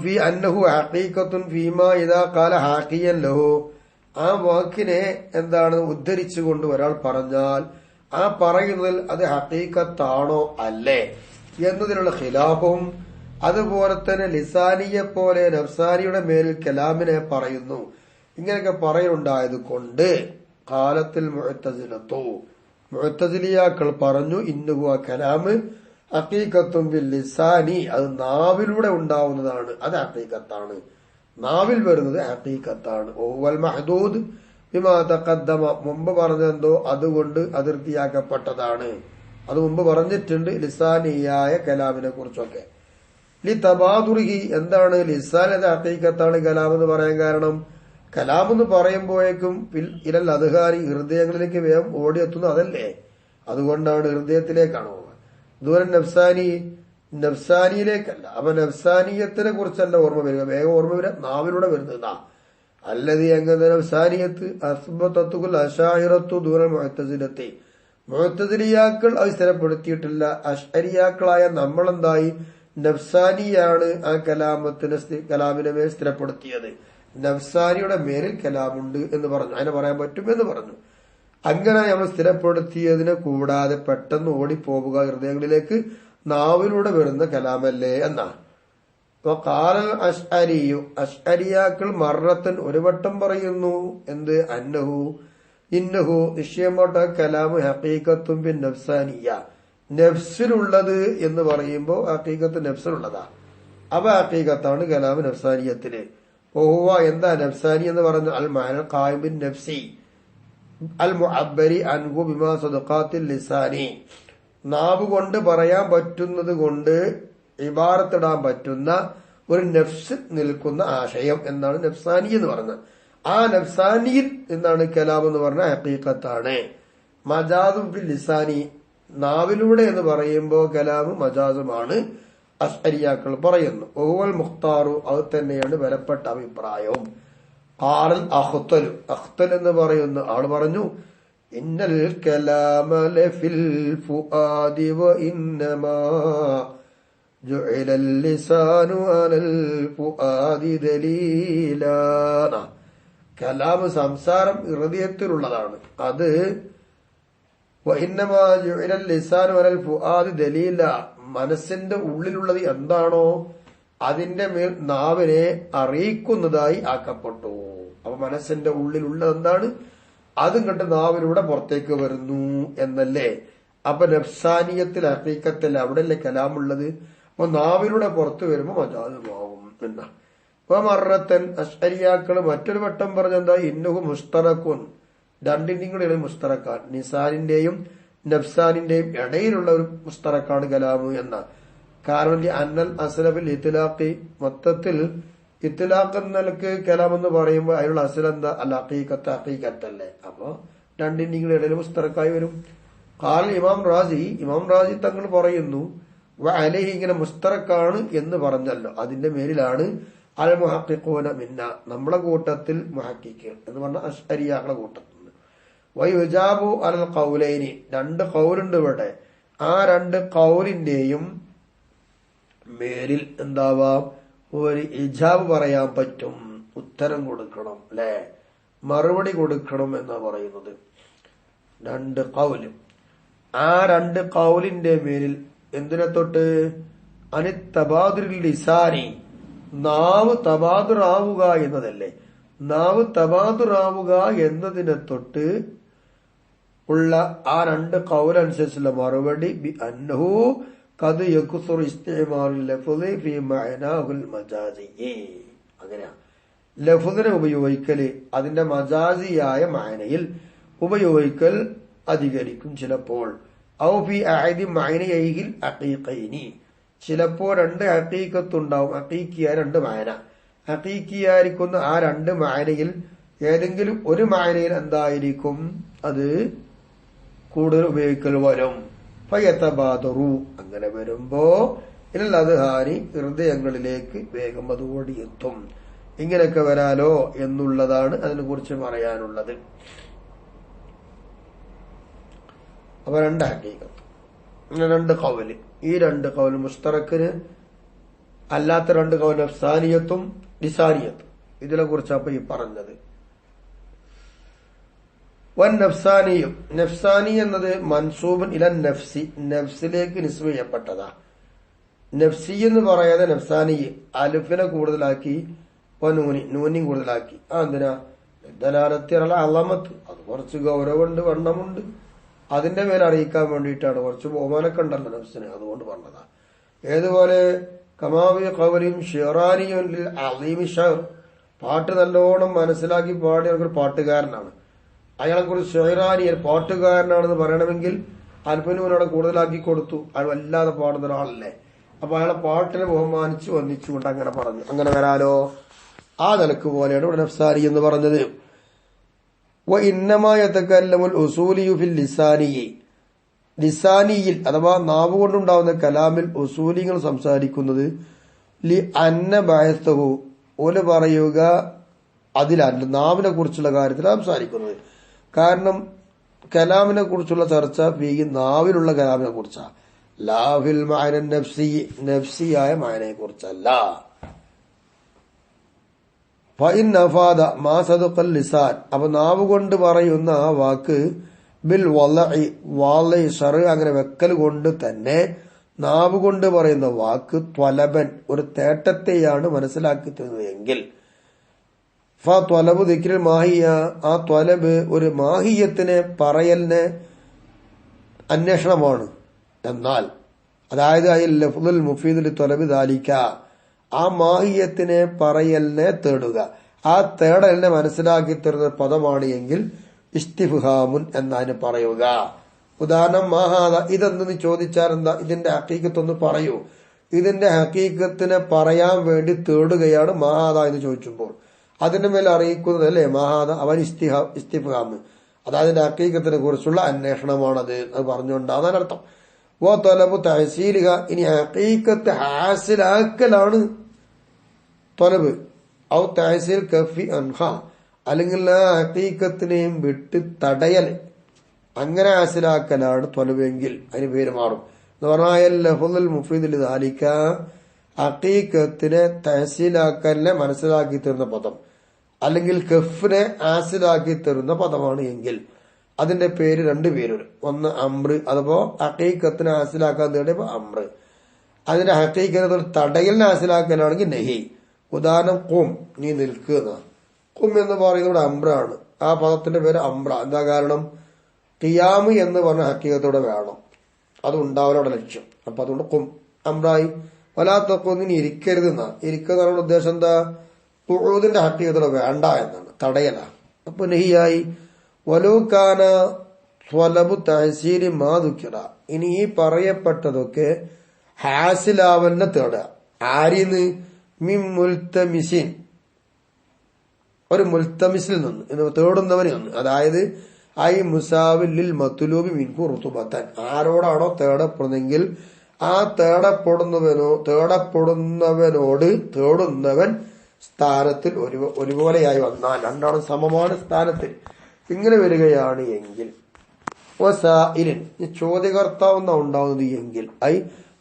ഫി അന്നഹു ഹഖീഖത്തുൻ ഫീമാ ഇദാ ഖാല ഹാഖിയൻ ലഹു ആ വാക്കിനെ എന്താണ് ഉദ്ധരിച്ചുകൊണ്ട് ഒരാൾ പറഞ്ഞാൽ ആ പറയുന്നതിൽ അത് ഹഖീഖത്താണോ അല്ലേ എന്നതിനുള്ള ഖിലാഫും. അതുപോലെ തന്നെ ലിസാനിയെ പോലെ നഫ്സാനിയുടെ മേലിൽ കലാമിനെ പറയുന്നു. ഇങ്ങനെയൊക്കെ പറയലുണ്ടായത് കൊണ്ട് കാലത്തിൽ മുഅ്തസിലിയാക്കൾ പറഞ്ഞു ഇന്നഹു ആ കലാമ് ഹഖീഖത്തുൻ ബിൽ ലിസാനി അത് നാവിലൂടെ ഉണ്ടാവുന്നതാണ്, അത് ഹഖീഖത്താണ്, നാവിൽ വരുന്നത് ഹഖീഖത്താണ്. ഓവൽ മഹ്ദൂദ് ബിമാ തഖദ്ദമ മുമ്പ് പറഞ്ഞെന്തോ അതുകൊണ്ട് അതിർത്തിയാക്കപ്പെട്ടതാണ്. അത് മുമ്പ് പറഞ്ഞിട്ടുണ്ട് ലിസാനിയായ കലാമിനെ കുറിച്ചൊക്കെ. ലി തബാദുറിഹി എന്താണ് ലിസാൻ അത് ഹഖീഖത്താണ് കലാം എന്ന് പറയാൻ കാരണം? കലാം എന്ന് പറയുമ്പോഴേക്കും ഇലൽ അദ്ഹാരി ഹൃദയങ്ങളിലേക്ക് വേഗം ഓടിയെത്തുന്നു അതല്ലേ, അതുകൊണ്ടാണ് ഹൃദയത്തിലേക്കാണോ. ദൂരം നഫ്സാനിയിലേക്കല്ല. അപ്പൊ നഫ്സാനിയത്തിനെ കുറിച്ചല്ല ഓർമ്മ വരിക, വേഗം ഓർമ്മ വരിക നാവിലൂടെ വരുന്നതാ. അല്ലതി എങ്ങനെ നഫ്സാനിയത്ത് അസ്ബത്തുൽ അശാഇറത്തു ദൂരം മുഅ്തസിലത്തെ മുഅ്തസിലിയാക്കൾ അത് സ്ഥിരപ്പെടുത്തിയിട്ടില്ല. അശ്അരിയാക്കളായ നമ്മളെന്തായി നഫ്സാനിയാണ് ആ കലാമിനെ മേൽ സ്ഥിരപ്പെടുത്തിയത്. നഫ്സാനിയുടെ മേലിൽ കലാമുണ്ട് എന്ന് പറഞ്ഞു, അതിനെ പറയാൻ പറ്റും എന്ന് പറഞ്ഞു. അങ്ങനെ നമ്മൾ സ്ഥിരപ്പെടുത്തിയതിനെ കൂടാതെ പെട്ടെന്ന് ഓടിപ്പോവുക ഹൃദയങ്ങളിലേക്ക് നാവിലൂടെ വരുന്ന കലാമല്ലേ എന്നാണ്. അപ്പൊ കാലൽ അശ്അരിയു അശ്അരിയാക്കൾ മറത്തൻ ഒരു വട്ടം പറയുന്നു. എന്ത്? അന്നഹു ഇന്നഹു നിശ്ചയമായിട്ട് കലാമു ഹഖീഖത്തും ബിൻ നഫ്സാനിയ നഫ്സിലുള്ളത് എന്ന് പറയുമ്പോ ഹഖീഖത്ത് നഫ്സിലുള്ളതാ. അപ്പൊ ഹഖീഖത്താണ് കലാമു നഫ്സാനിയത്തിന്. ഓഹുവ എന്താ നഫ്സാനി എന്ന് പറഞ്ഞു? അൽ മഅന ഖായിം ബിൻ നഫ്സി അൽ മുഅബ്ബരി അൻഹു ബിമാ സദഖാത്തിൽ ലിസാനി നാവ് കൊണ്ട് പറയാൻ പറ്റുന്നത് കൊണ്ട് ഇബാറത്തിടാൻ പറ്റുന്ന ഒരു നഫ്സ് നിൽക്കുന്ന ആശയം എന്നാണ് നഫ്സാനി എന്ന് പറഞ്ഞത്. ആ നഫ്സാനിയിൽ എന്താണ് കലാം എന്ന് പറഞ്ഞ ഹഖീഖത്താണ്. മജാദും ഫിൽ ലിസാനി നാവിലൂടെ എന്ന് പറയുമ്പോ കലാം മജാസുമാണ്. അശ്അരിയാക്കൾ പറയുന്നു. ഓവൽ മുഖ്താറു, അത് തന്നെയാണ് ബലപ്പെട്ട അഭിപ്രായവും. ഖാലൽ അഖ്തൽ, അഖ്തൽ എന്ന് പറയുന്ന ആൾ പറഞ്ഞു, ഇന്നൽ കലാമ ലഫിൽ ഫുആദി വ ഇന്നമാ ജുഇലൽ ലിസാനു അലൽ ഫുആദി ദലീലാ. കലാം സംസാരം ഹൃദയത്തിലുള്ളതാണ്. അത് വഇന്നമാ ജുഇലൽ ലിസാനു അലൽ ഫുആദി ദലീല, മനസ്സിന്റെ ഉള്ളിലുള്ളത് എന്താണോ അതിന്റെ മേൽ നാവിനെ അറിയിക്കുന്നതായി ആക്കപ്പെട്ടു. അപ്പൊ മനസ്സിന്റെ ഉള്ളിലുള്ളത് എന്താണ് അതും കണ്ട് നാവിലൂടെ പുറത്തേക്ക് വരുന്നു എന്നല്ലേ. അപ്പൊ നഫ്സാനിയത്തിൽ ഹഖീഖത്തിൽ അവിടെയല്ലേ കലാമുള്ളത്. അപ്പൊ നാവിലൂടെ പുറത്തു വരുമ്പോ മജാസുമാവും എന്നാ. അപ്പൊ മറത്തൻ അശ്അരിയാക്കള് മറ്റൊരു വട്ടം പറഞ്ഞെന്താ, ഇന്നഹു മുസ്തറഖുൻ, രണ്ടിന്റെയും കൂടെ മുസ്തറക്കാൻ, നിസാനിന്റെയും നഫ്സാനിന്റെയും ഇടയിലുള്ള ഒരു മുസ്തറക്കാണ് കലാമു എന്ന. കാരണം അന്നൽ അസ്ലഫിൽ ഇത്ലാഖി, മൊത്തത്തിൽ ഇത്ലാഖ് എന്നൽക്ക് കലാം എന്ന് പറയുമ്പോൾ അതിനുള്ള അസ്ലെന്താ അല്ല ഹഖീഖത്ത്, ഹഖീഖത്തല്ലേ. അപ്പൊ രണ്ടിന്റെയും കൂടെ ഇടയിൽ മുസ്തറക്കായി വരും. ഖാൽ ഇമാം റാസി തങ്ങൾ പറയുന്നു, അലൈഹി, ഇങ്ങനെ മുസ്തറക്കാണ് എന്ന് പറഞ്ഞല്ലോ, അതിന്റെ മേലിലാണ് അൽ മുഹഖിഖൂന മിന്ന, നമ്മളെ കൂട്ടത്തിൽ മുഹഖിഖ് എന്ന് പറഞ്ഞ അശ്അരിയാക്കളുടെ കൂട്ടത്തിൽ. വയുജാബു അലൽ ഖൗലൈനി, രണ്ട് ഖൗലുണ്ട് ഇവിടെ. ആ രണ്ട് ഖൗലിന്റെയും മേലിൽ എന്താവാം, ഒരു ഇജാബ് പറയാൻ പറ്റും, ഉത്തരം കൊടുക്കണം അല്ലെ, മറുപടി കൊടുക്കണം എന്നാ പറയുന്നത്. രണ്ട് ഖൗല്, ആ രണ്ട് ഖൗലിന്റെ മേലിൽ എന്തിനെ തൊട്ട്, അനിത്തബാദുൽ ലിസാനി, നാവ് തബാദുറാവുക എന്നതല്ലേ, നാവ് തബാദുറാവുക എന്നതിനെ തൊട്ട് ഉള്ള ആ രണ്ട് ഖൗലനുസരിച്ചുള്ള മറുപടി ബി അന്നഹു ഖദ് യക്സുറു ഇസ്തിമാലുൽ ലഫ്ളി ഫീ മഅനാഹുൽ മജാസി. അങ്ങനെയാ ലഫ്ളിനെ ഉപയോഗിക്കല് അതിന്റെ മജാസിയായ മഅനയിൽ ഉപയോഗിക്കൽ അധികരിക്കും ചിലപ്പോൾ. ഔ ഫീ അഹദി മഅനയൈഹിൽ ഹഖീഖൈനി, ചിലപ്പോ രണ്ട് ഹഖീഖത്തുണ്ടാവും, ഹഖീഖിയായ രണ്ട് മഅന, ഹഖീഖിയായിരിക്കുന്ന ആ രണ്ട് മഅനയിൽ ഏതെങ്കിലും ഒരു മഅനയിൽ എന്തായിരിക്കും അത് കൂടുതൽ ഉപയോഗിക്കൽ വരും. ഫയതബാദറു, അങ്ങനെ വരുമ്പോ ഇൽ അദ്ഹാനി, ഹൃദയങ്ങളിലേക്ക് വേഗം അത് ഓടിയെത്തും. ഇങ്ങനെയൊക്കെ വരാലോ എന്നുള്ളതാണ് അതിനെ കുറിച്ച് പറയാനുള്ളത്. അപ്പൊ രണ്ട് ഹഖീഖത്ത്, രണ്ട് ഖൗല്, ഈ രണ്ട് ഖൗല് മുസ്തറക്കിന് അല്ലാത്ത രണ്ട് ഖൗല് നഫ്സാനിയത്തും ലിസാനിയത്തും, ഇതിനെ കുറിച്ചാണ് അപ്പൊ ഈ പറഞ്ഞത്. വൻ നഫ്സാനിയും, നഫ്സാനി എന്നത് മൻസൂബൻ ഇല നഫ്സി, നഫ്സിലേക്ക് നിസ്ബ ചെയ്യപ്പെട്ടതാ. നഫ്സി എന്ന് പറയാതെ നഫ്സാനി അലിഫിനെ കൂടുതലാക്കി നൂനിയും കൂടുതലാക്കി. എന്തിനാ, ദലാലത്തിലുള്ള അളമത്ത്, അത് കുറച്ച് ഗൗരവമുണ്ട്, വണ്ണമുണ്ട്, അതിന്റെ മേലെ അറിയിക്കാൻ വേണ്ടിയിട്ടാണ്. കുറച്ച് ബഹുമാനൊക്കെ ഉണ്ടല്ലോ നഫ്സിന്, അതുകൊണ്ട് പറഞ്ഞതാ. ഏതുപോലെ കമാവി ഖൗലിയും ഷിറാനിയും അലീമി ഷർ, പാട്ട് നല്ലോണം മനസ്സിലാക്കി പാടിയ ഒരു പാട്ടുകാരനാണ്. അയാളെ കുറിച്ച് ഷിറാനി പാട്ടുകാരനാണെന്ന് പറയണമെങ്കിൽ അല്പനൂനോടെ കൂടുതലാക്കി കൊടുത്തു. അയാൾ വല്ലാതെ പാടുന്ന ഒരാളല്ലേ. അപ്പൊ അയാളെ പാട്ടിനെ ബഹുമാനിച്ചു വന്നിച്ചുകൊണ്ട് അങ്ങനെ പറഞ്ഞു. അങ്ങനെ വരാലോ, ആ നിലക്ക് പോലെയാണ് ഇവിടെ നഫ്സാനി എന്ന് പറഞ്ഞത്. ലിസാനിയിൽ അഥവാ നാവ് കൊണ്ടുണ്ടാവുന്ന കലാമിൽ ഉസൂലികൾ സംസാരിക്കുന്നത് ലി അന്ന ബഅസ്തഹു, ഓല് പറയുക അതിലല്ല, നാവിനെ കുറിച്ചുള്ള കാര്യത്തിൽ സംസാരിക്കുന്നത്. കാരണം കലാമിനെ കുറിച്ചുള്ള ചർച്ച ഈ നാവിലുള്ള കലാമിനെ കുറിച്ചാ, ലാഫിൽ മഅന നഫ്സി, നഫ്സിയായ മഅനയെ കുറിച്ചല്ല. ഫഇൻ നഫാദ മാ സദഖൽ ലിസാൻ, അപ്പൊ നാവ് കൊണ്ട് പറയുന്ന ആ വാക്ക് ബിൽ വലഇ, വാലി ഷർ, അങ്ങനെ വെക്കൽ കൊണ്ട് തന്നെ നാവ് കൊണ്ട് പറയുന്ന വാക്ക് ത്വലബൻ, ഒരു തേട്ടത്തെയാണ് മനസ്സിലാക്കി തരുന്നത് എങ്കിൽ ത്വലബ് ദിക്രിൽ മാഹിയ, ആ ത്വലബ് ഒരു മാഹിയത്തിനെ പറയലിനെ അന്വേഷണമാണ്. എന്നാൽ അതായത് അതിൽ ലഫ്ളുൽ മുഫീദുൽ ത്വലബ് ദാലിക, ആ മാഹിയത്തിനെ പറയലിനെ തേടുക, ആ തേടലിനെ മനസ്സിലാക്കി തരുന്ന പദമാണ് എങ്കിൽ ഇസ്തിഫ്ഹാമുൻ എന്നതിന് പറയുക. ഉദാഹരണം, മഹാദ, ഇതെന്ന് ചോദിച്ചാൽ എന്താ, ഇതിന്റെ ഹഖീഖത്തൊന്ന് പറയൂ. ഇതിന്റെ ഹഖീഖത്തിനെ പറയാൻ വേണ്ടി തേടുകയാണ് മഹാദ എന്ന് ചോദിച്ചുമ്പോൾ അതിന്റെ മേൽ അറിയിക്കുന്നത് അല്ലേ മഹാദ, അവൻ ഇസ്തിഫ്ഹാം, അതായത് ഹഖീഖത്തിനെ കുറിച്ചുള്ള അന്വേഷണമാണത്, അത് പറഞ്ഞുകൊണ്ടാണ് അർത്ഥം. വ ത്വലബു തഹ്സീലിഹ, ഇനി ഹഖീഖത്ത് ഹാസിലാക്കലാണ് ത്വലബ്. ഔ തഹ്സീൽ കഫി അൻഹ, അല്ലെങ്കിൽ ആ ഹഖീഖത്തിനെയും വിട്ട് തടയൽ, അങ്ങനെ ഹാസിലാക്കലാണ് ത്വലബെങ്കിൽ അതിന് പേര് മാറും. എന്ന് പറഞ്ഞാൽ ലഫ്ളുൽ മുഫീദ് ലിദാലിക, ഹഖീഖത്തിനെ തഹ്സീലാക്കലിനെ മനസ്സിലാക്കി തരുന്ന പദം അല്ലെങ്കിൽ കഫിനെ ഹാസിലാക്കി തരുന്ന പദമാണ് എങ്കിൽ അതിന്റെ പേര് രണ്ടു പേരുണ്ട്. ഒന്ന് അമ്ര്, അതിപ്പോ ഹഖീഖത്തിനെ ഹാസിലാക്കാൻ തേടിയപ്പോ അമ്ര്. അതിന്റെ ഹഖീഖത്തെ തടയലിനെ ഹാസിലാക്കലാണെങ്കിൽ നഹി. ഉദാഹരണം ഖും, നീ നിൽക്കുക. ഖും എന്ന് പറയുന്നത് അമ്രാണ്. ആ പദത്തിന്റെ പേര് അമ്ര. എന്താ കാരണം? ഖിയാമ് എന്ന് പറഞ്ഞ ഹഖീഖത്തോടെ വേണം, അത് ഉണ്ടാവലോടെ ലക്ഷ്യം. അപ്പൊ അതുകൊണ്ട് ഖും അമ്രായി. വലാത്തക്കൊന്നിന് ഇരിക്കരുത് എന്നാ. ഇരിക്കുന്ന ഉദ്ദേശം എന്താ? ഖുഊദിന്റെ ഹഖീഖത്തോടെ വേണ്ട എന്നാണ്, തടയല. അപ്പൊ നഹിയായി. വലൂകാന ത്വലബു തഹ്സീലി മാ ദുക്കിറ, ഇനി ഈ പറയപ്പെട്ടതൊക്കെ ഹാസിലാവന്നെ തേടുക. ആരിന്ന്? മിൻ മുൽത്തമിസിൻ, ഒരു മുൽത്തമിസിൽ നിന്ന്, തേടുന്നവനിൽ നിന്ന്. അതായത് ഐ മുസാവിൽ മത്തുലൂബി മിൻഹു റുതുബത്തൻ, ആരോടാണോ തേടപ്പെടുന്നെങ്കിൽ ആ തേടപ്പെടുന്നവനോട് തേടുന്നവൻ സ്ഥാനത്തിൽ ഒരുപോലെയായി വന്നാൽ, രണ്ടാളും സമമാണ് സ്ഥാനത്തിൽ, ഇങ്ങനെ വരികയാണ് എങ്കിൽ വസായിലിൻ, ചോദ്യകർത്താവുന്ന ഉണ്ടാവുന്നത് എങ്കിൽ ഐ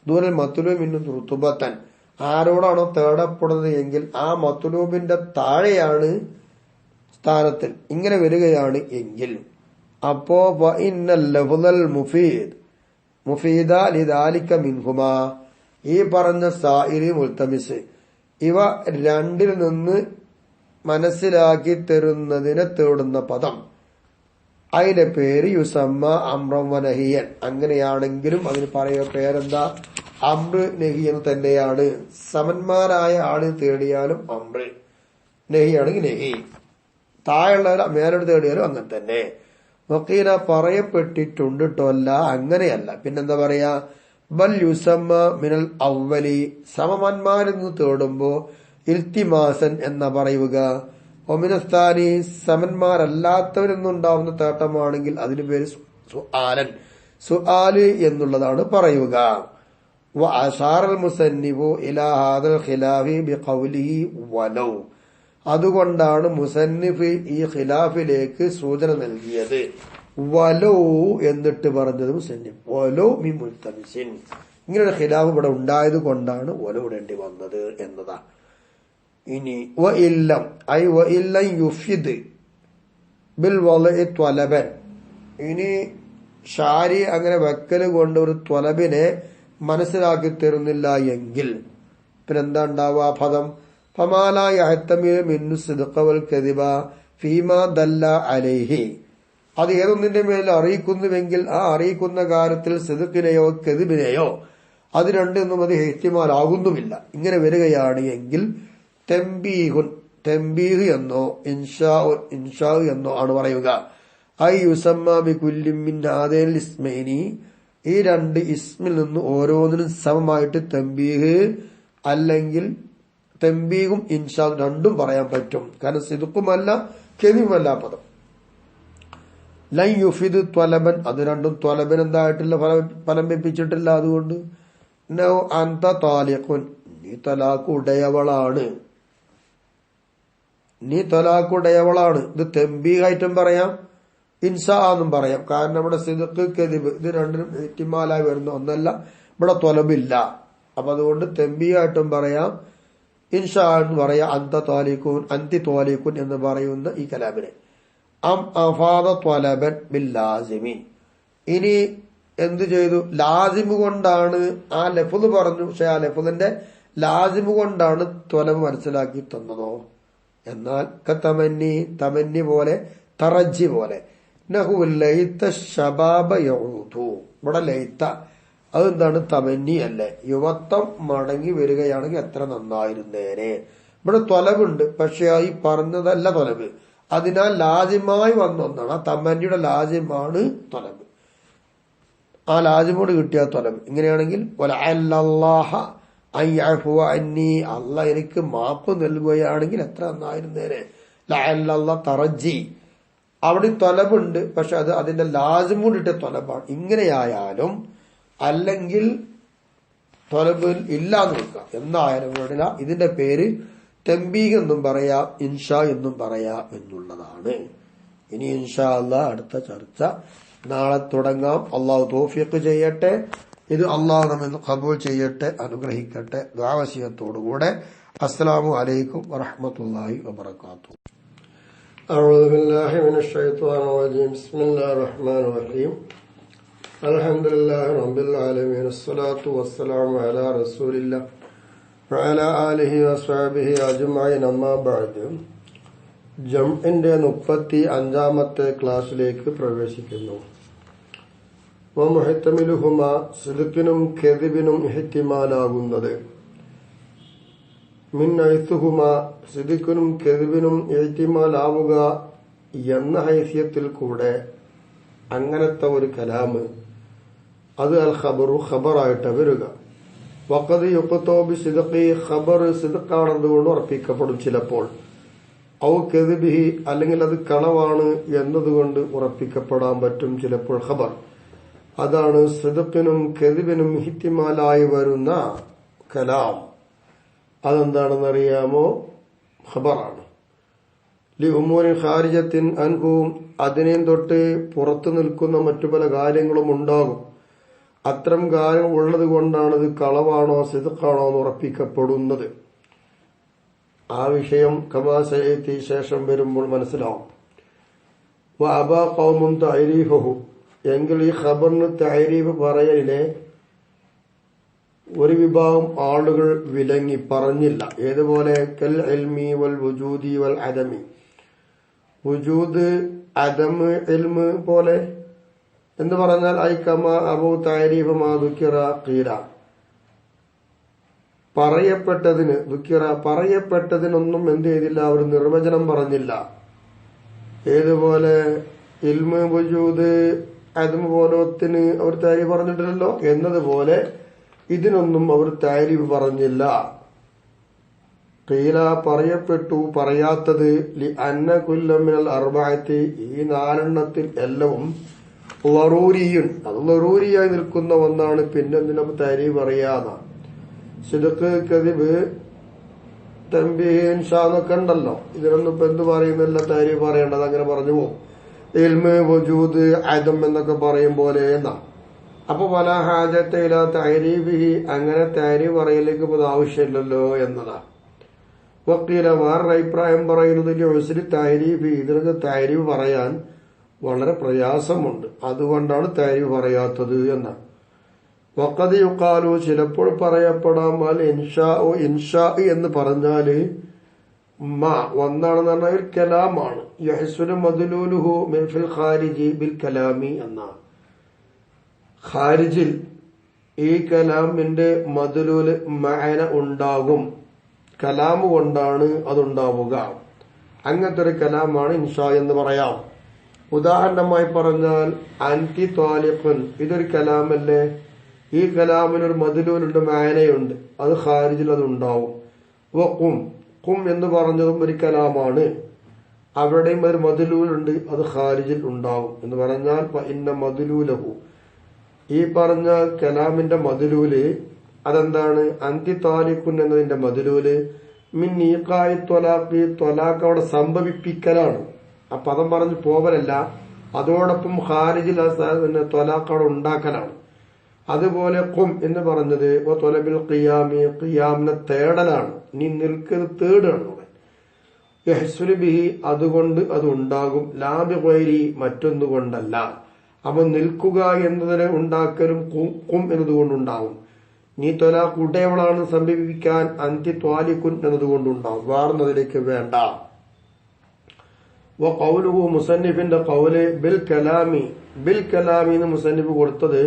ദൂരൽ മത്തുലൂബ് മിൻഹു റുതുബത്തൻ, ആരോടാണോ തേടപ്പെടുന്നത് എങ്കിൽ ആ മത്തുലൂബിന്റെ താഴെയാണ് സ്ഥാനത്തിൽ, ഇങ്ങനെ വരികയാണ് എങ്കിൽ അപ്പോ മുഫീദ ലിദാലിക മിൻഹുമാ, ഈ പറഞ്ഞ സായിരി മുൽത്തമിസ്, ഇവ രണ്ടിൽ നിന്ന് മനസ്സിലാക്കി തരുന്നതിനെ തേടുന്ന പദം, അതിന്റെ പേര് യുസമ്മ അമ്രം വനഹിയൻ. അങ്ങനെയാണെങ്കിലും അതിന് പറയുക പേരെന്താ? അമ്ര് നഹി എന്ന് തന്നെയാണ്. സമന്മാരായ ആള് തേടിയാലും അമ്ര്, നഹിയാണെങ്കിൽ നഹി, താഴെയുള്ളവർ മേലോട്ട് തേടിയാലും അങ്ങനെ തന്നെ. വക്കീല പറയപ്പെട്ടിട്ടുണ്ട് ട്ടല്ല, അങ്ങനെയല്ല. പിന്നെന്താ പറയാ? ബൽ യുസമ്മ മിനൽ അവലി, സമന്മാരിൽ നിന്ന് തേടുമ്പോ ഇൽത്തിമാസൻ എന്ന പറയുക. ഒമിനസ്ഥാനി, സമന്മാരല്ലാത്തവരിൽ നിന്നുണ്ടാവുന്ന തേട്ടമാണെങ്കിൽ അതിന് പേര് സുആലൻ, സുആല് എന്നുള്ളതാണ് പറയുക. വഅശാറൽ മുസന്നിഫു ഇലാ ഹാദൽ ഖിലാഫി ബിഖൗലിഹി വലൗ, അതുകൊണ്ടാണ് മുസന്നിഫ് ഈ ഖിലാഫിലേക്ക് സൂചന നൽകിയത്. വലോ എന്നിട്ട് പറഞ്ഞത് മുസന്നിഫ് വലോ മി മുൽത്തമിസിൻ, ഇങ്ങനെയുള്ള ഖിലാഫ് ഇവിടെ ഉണ്ടായത് കൊണ്ടാണ് വലോ ഇടേണ്ടി വന്നത് എന്നതാ. ഇനി വഇല്ലം ഐ വഇല്ലം യുഫിദ് ബിൽ വളഇ ത്വലബൻ, ഇനി ഷാരി അങ്ങനെ വെക്കല് കൊണ്ട് ഒരു ത്വലബിനെ മനസ്സിലാക്കി തരുന്നില്ല എങ്കിൽ പിന്നെന്താ ഉണ്ടാവുക? പദം ഫമാലാ യഹ്തമിലു മിന്നു സിദ്ഖ വൽ കദിബ ഫീമാ ദല്ല അലൈഹി, അത് ഏതൊന്നിന്റെ മേൽ അറിയിക്കുന്നുവെങ്കിൽ ആ അറിയിക്കുന്ന കാര്യത്തിൽ സിദ്ഖിനെയോ കദിബിനെയോ അത് രണ്ടൊന്നും അത് ഇഹ്തിമാലാകുന്നുമില്ല. ഇങ്ങനെ വരികയാണ് എങ്കിൽ തംബീഹുൻ, തംബീഹ് എന്നോ ഇൻഷാ എന്നോ ആണ് പറയുക. ഐ യുസമ്മ ബികുല്ലി മിൻ ഹാദൈൽ ഇസ്മൈനി, ഈ രണ്ട് ഇസ്മിൽ നിന്ന് ഓരോന്നിനും സമമായിട്ട് തംബീഹ് അല്ലെങ്കിൽ തംബീഹും ഇൻഷാ രണ്ടും പറയാൻ പറ്റും. കാരണം സിദ്ഖുമല്ല കെദിബുമല്ല പദം. ലൻ യുഫിദ് ത്വലബൻ, അത് രണ്ടും ത്വലബൻ എന്തായിട്ടില്ല, ഫലം വെപ്പിച്ചിട്ടില്ല. അതുകൊണ്ട് നൗ അന്ത താലിഖുൻ, നീ തലാഖ് ഉടയവളാണ്, നീ തലാഖ് ഉടയവളാണ്. ഇത് തംബീഹായിട്ടും പറയാം, ഇൻഷാ എന്നും പറയാം. കാരണം ഇവിടെ സിദ്ഖ് കദിബ് ഇത് രണ്ടിനും ഇഹ്തിമാലായി വരുന്ന ഒന്നല്ല, ഇവിടെ ത്വലബില്ല. അപ്പൊ അതുകൊണ്ട് തംബീഹായിട്ടും പറയാം, ഇൻഷാ എന്ന് പറയാം. അന്ത ത്വാലിഖുൻ, അന്തി ത്വാലിഖുൻ എന്ന് പറയുന്ന ഈ കലാമിനെ. അം അഫാദ ത്വലബൻ ബിൽ ലാസിമി, ഇനി എന്തു ചെയ്തു? ലാസിമ് കൊണ്ടാണ് ആ ലഫ്ള് പറഞ്ഞു, പക്ഷെ ആ ലഫ്ളിന്റെ ലാസിമ് കൊണ്ടാണ് ത്വലബ് മനസ്സിലാക്കി തന്നതോ? എന്നാൽ തമന്നി, തമന്നി പോലെ, തറജ്ജി പോലെ. നഹു ലൈത ശബാബ യഊദു, ഇവിടെ ലൈത്ത അതെന്താണ്? തമന്നി അല്ലേ? യുവത്വം മടങ്ങി വരികയാണെങ്കിൽ എത്ര നന്നായിരുന്നേനെ. ഇവിടെ ത്വലബുണ്ട്, പക്ഷെ ഈ പറഞ്ഞതല്ല ത്വലബ്, അതിനാൽ ലാജിമായി വന്ന ഒന്നാണ്. ആ തമന്നിയുടെ ലാജിമാണ് ത്വലബ്, ആ ലാജിമോട് കിട്ടിയ ത്വലബ്. ഇങ്ങനെയാണെങ്കിൽ അള്ളാഹ് എനിക്ക് മാപ്പ് നൽകുകയാണെങ്കിൽ എത്ര നന്നായിരുന്നേനെ. ലഅല്ലല്ലാഹ് തറജ്ജി, അവിടെ ത്വലബുണ്ട്, പക്ഷെ അത് അതിന്റെ ലാജിമോട് കിട്ടിയ ത്വലബാണ്. ഇങ്ങനെയായാലും അല്ലെങ്കിൽ തൊലബിൽ ഇല്ലാന്ന് വെക്കാം. എന്തായാലും വേണ്ടില്ല. ഇതിന്റെ പേര് തംബീഹ് എന്നും പറയാം, ഇൻഷാ എന്നും പറയാം എന്നുള്ളതാണ്. ഇനി ഇൻഷാ അല്ലാഹ് അടുത്ത ചർച്ച നാളെ തുടങ്ങാം. അള്ളാഹു തൗഫീഖ് ചെയ്യട്ടെ. ഇത് അള്ളാഹു നമ്മെ ഖബൂൽ ചെയ്യട്ടെ, അനുഗ്രഹിക്കട്ടെ. ദുആ വസിയത്തോടുകൂടെ അസ്സലാമു അലൈക്കും വറഹ്മത്തുള്ളാഹി വബറകാതുഹു. അഊദു ബില്ലാഹി മിനശ് ശൈത്വാനിർ റജീം. ബിസ്മില്ലാഹിർ റഹ്മാനിർ റഹീം. അൽഹംദുലില്ലാഹി റബ്ബിൽ ആലമീൻ. അസ്സലാത്തു വസ്സലാമു അലാ റസൂലില്ലാഹി വഅലാ ആലിഹി വസ്വഹ്ബിഹി അജ്മഈൻ. അമ്മാ ബഅദ്. ജംഇന്റെ 35ാമത്തെ ക്ലാസ്സിലേക്ക് പ്രവേശിക്കുന്നു. വമുഹ്തമിലുഹുമ, സിദ്ഖിനും കെദിബിനും ഇഹ്തിമാലാകുന്നത്. മിൻ ഹൈസുഹുമ, സിദ്ഖിനും കെദിബിനും ഇഹ്തിമാലാവുക എന്ന ഹൈസിയത്തിൽ കൂടെ അങ്ങനത്തെ ഒരു കലാമ്, അത് അൽ ഖബറു, ഖബറായിട്ട് വരിക. വഖദ് യുഖ്തോ ബിസിദ്ഖി, ഖബർ സിദ്ഖാണെന്നുകൊണ്ട് ഉറപ്പിക്കപ്പെടും ചിലപ്പോൾ. ഔ കെദിബിഹി, അല്ലെങ്കിൽ അത് കളവാണ് എന്നതുകൊണ്ട് ഉറപ്പിക്കപ്പെടാൻ പറ്റും ചിലപ്പോൾ ഖബർ. അതാണ് സിദ്ഖിനും കെദിബിനും ഇഹ്തിമാലായി വരുന്ന കലാം. അതെന്താണെന്നറിയാമോ? ഖബറാണ്. ലി ഉമൂരിൻ ഖാരിജത്തിൻ അൻഹു, അതിനെയും തൊട്ട് പുറത്തു നിൽക്കുന്ന മറ്റു പല കാര്യങ്ങളും ഉണ്ടാകും. അത്തരം കാര്യങ്ങൾ ഉള്ളത് കൊണ്ടാണ് ഇത് കളവാണോ സിദ്ഖാണോ എന്ന് ഉറപ്പിക്കപ്പെടുന്നത്. ആ വിഷയം കമാസയത്തി ശേഷം വരുമ്പോൾ മനസ്സിലാവും. വഅബാ ഖൗമുൻ തഅരീഫഹു, എങ്കിൽ ഈ ഖബറിന് തഅരീഫ് പറയലിനെ ഒരു വിഭാഗം ആളുകൾ വിലങ്ങി, പറഞ്ഞില്ല. ഏതുപോലെ? കൽ ഇൽമി വൽ വുജൂദി വൽ അദമി, വുജൂദ്, അദമ്, ഇൽമ് പോലെ എന്ന് പറഞ്ഞാൽ ഐ കമാ അബൂ തഅരീഫ് മാ ദുക്കിറ ഖീല, പറയപ്പെട്ടതിന്, ദുക്കിറ പറയപ്പെട്ടതിനൊന്നും എന്ത് ചെയ്തില്ല, അവർ നിർവചനം പറഞ്ഞില്ല. ഏതുപോലെ? ഇൽമ്, വുജൂദ്, അദമ് പോലത്തിന് അവർ തഅരീഫ് പറഞ്ഞിട്ടില്ലല്ലോ. എന്നതുപോലെ ഇതിനൊന്നും അവർ തഅരീഫ് പറഞ്ഞില്ല. ഖീല, പറയപ്പെട്ടു, പറയാത്തത്. ലി അന്ന കുല്ല മിനൽ അർബഅത്തി, ഈ 4 എല്ലാവും ലറൂരിയുൻ, അത് ലറൂരിയായി നിൽക്കുന്ന ഒന്നാണ്. പിന്നെ എന്തിനാ തഅരീഫ് പറയാന്നാ? സിദ്ഖ്, കദിബ്, തംബീഹ്, ഇൻഷാ എന്നൊക്കെ ഉണ്ടല്ലോ. ഇതിനൊന്നും ഇപ്പൊ എന്ത് പറയുന്നില്ല, തഅരീഫ് പറയേണ്ടത്, അങ്ങനെ പറഞ്ഞു പോകും. ഇൽമ്, വുജൂദ്, അദം എന്നൊക്കെ പറയും പോലെ എന്നാ. അപ്പൊ വല ഹാജത്ത ഇലാ തഅരീഫിഹി, അങ്ങനെ തഅരീഫ് പറയലേക്ക് ഇപ്പോൾ ആവശ്യമില്ലല്ലോ എന്നതാ. വക്കീല, വേറൊരു അഭിപ്രായം പറയുന്നത് ഉസ്രി തഅരീഫി, ഇതിനൊക്കെ തഅരീഫ് പറയാൻ വളരെ പ്രയാസമുണ്ട്, അതുകൊണ്ടാണ് തഅരീഫ് പറയാത്തത് എന്നാണ്. വഖദ് യുഖാലു, ചിലപ്പോൾ പറയപ്പെടാം. അൽ ഇൻഷാ, ഇൻഷാ എന്ന് പറഞ്ഞാല് ഒന്നാണെന്ന് പറഞ്ഞാൽ ഒരു കലാമാണ്. യഹ്സുനു മദ്ലൂലുഹു മിൻ ഫിൽ ഖാരിജി ബിൽ കലാമി എന്നാണ്. ഖാരിജിൽ ഈ കലാമിന്റെ മദ്ലൂല് മഅന ഉണ്ടാകും, കലാമ് കൊണ്ടാണ് അതുണ്ടാവുക. അങ്ങനത്തെ ഒരു കലാമാണ് ഇൻഷാ എന്ന് പറയാം. ഉദാഹരണമായി പറഞ്ഞാൽ അൻതി ത്വാലിഖുൻ, ഇതൊരു കലാമല്ലേ. ഈ കലാമിനൊരു മദ്ലൂലുണ്ട്, മഅനയുണ്ട്, അത് ഖാരിജിൽ അതുണ്ടാവും. വഖും, ഖും എന്ന് പറഞ്ഞതും ഒരു കലാമാണ്, അവിടെയും ഒരു മദ്ലൂലുണ്ട്, അത് ഖാരിജിൽ ഉണ്ടാവും എന്ന് പറഞ്ഞാൽ ഇന്ന മദ്ലൂലഹു, ഈ പറഞ്ഞ കലാമിന്റെ മദ്ലൂല് അതെന്താണ്? അൻതി ത്വാലിഖുൻ എന്നതിന്റെ മദ്ലൂല് മിൻ ഈഖാഇ ത്വലാഖി, ത്വലാഖ് അവിടെ സംഭവിപ്പിക്കലാണ്. ആ പദം പറഞ്ഞു പോവലല്ല, അതോടൊപ്പം ഖാരിജിൽ ത്വലാഖ് അവിടെ ഉണ്ടാക്കലാണ്. അതുപോലെ ഖും എന്ന് പറഞ്ഞത് ത്വലബിൽ ഖിയാമി, ഖിയാമിനെ തേടലാണ്, നീ നിൽക്കുന്നത് തേടാണ്. യഹ്സുനു ബിഹി, അതുകൊണ്ട് അത് ഉണ്ടാകും. ലാ ബിഗൈരി, മറ്റൊന്നുകൊണ്ടല്ല. അപ്പൊ നിൽക്കുക എന്നതിനെ ഉണ്ടാക്കലും ഖും എന്നതുകൊണ്ടുണ്ടാവും. നീ ത്വലാഖ് ഉടയവളാണ് സംഭവിക്കാൻ അൻതി ത്വാലിഖുൻ എന്നതുകൊണ്ടുണ്ടാവും, വാർന്നതിലേക്ക് വേണ്ട. വഖൗലുഹു, മുസന്നിഫിന്റെ ഖൗല് ബിൽ കലാമി, ബിൽ കലാമി എന്ന് മുസന്നിഫ് കൊടുത്തത്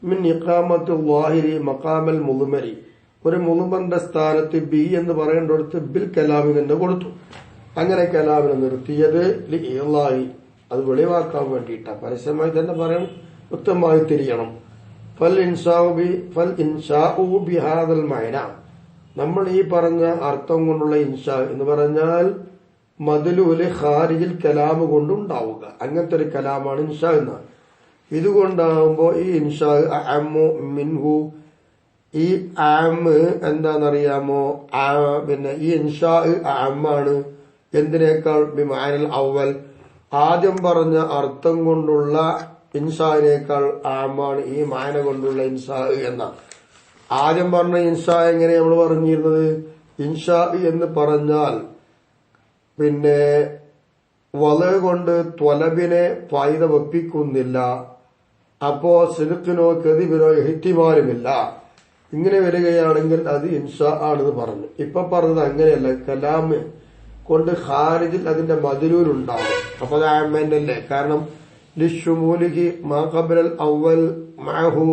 മിൻ ഇഖാമത്തു ളാഹിരി മഖാമൽ മുദ്മരി, ഒരു മുദ്മറിന്റെ സ്ഥാനത്ത് ബി എന്ന് പറയേണ്ടടുത്ത് ബിൽ കലാമി തന്നെ കൊടുത്തു. അങ്ങനെ കലാമിനെ നിർത്തിയത് ലി ഇളാഹി, അത് വെളിവാക്കാൻ വേണ്ടിയിട്ടാ. പരസ്യമായി തന്നെ പറയാൻ ഉത്തമമായി തിരിയണം. ഫൽ ഇൻഷാഉ ബിഹാദൽ മഅന, നമ്മൾ ഈ പറഞ്ഞ അർത്ഥം കൊണ്ടുള്ള ഇൻഷാ എന്ന് പറഞ്ഞാൽ മദ്ലൂല് ഖാരിജിൽ കലാമ് കൊണ്ടുണ്ടാവുക, അങ്ങനത്തെ ഒരു കലാമാണ് ഇൻഷാ എന്ന്. ഇതുകൊണ്ടാകുമ്പോ ഈ ഇൻഷാ അഅമ്മു മിൻഹു, ഈ ആമ് എന്താണെന്നറിയാമോ? പിന്നെ ഈ ഇൻഷാ അഅമ്മാണ് എന്തിനേക്കാൾ? ബിമഅനൽ അവൽ, ആദ്യം പറഞ്ഞ അർത്ഥം കൊണ്ടുള്ള ഇൻഷാനേക്കാൾ ആമാണ് ഈ മാന കൊണ്ടുള്ള ഇൻഷാ എന്ന. ആദ്യം പറഞ്ഞ ഇൻഷാ എങ്ങനെ നമ്മൾ പറഞ്ഞിരുന്നത്? ഇൻഷാ എന്ന് പറഞ്ഞാൽ പിന്നെ വല കൊണ്ട് ത്വലബിനെ ഫായിദ വെപ്പിക്കുന്നില്ല, അപ്പോ സിദ്ഖിനോ കദിബിനോ ഇഹ്തിമാലുമില്ല. ഇങ്ങനെ വരികയാണെങ്കിൽ അത് ഇൻഷാ ആണെന്ന് പറഞ്ഞു. ഇപ്പൊ പറഞ്ഞത് അങ്ങനെയല്ല, കലാമ് കൊണ്ട് ഖാരിജിൽ അതിന്റെ മദ്ലൂലുണ്ടാവും. അപ്പൊ അത് ആമന്നല്ലേ? കാരണം ലിശുമൂലിഹി മാ ഖബലൽ അവൽ മഅഹു,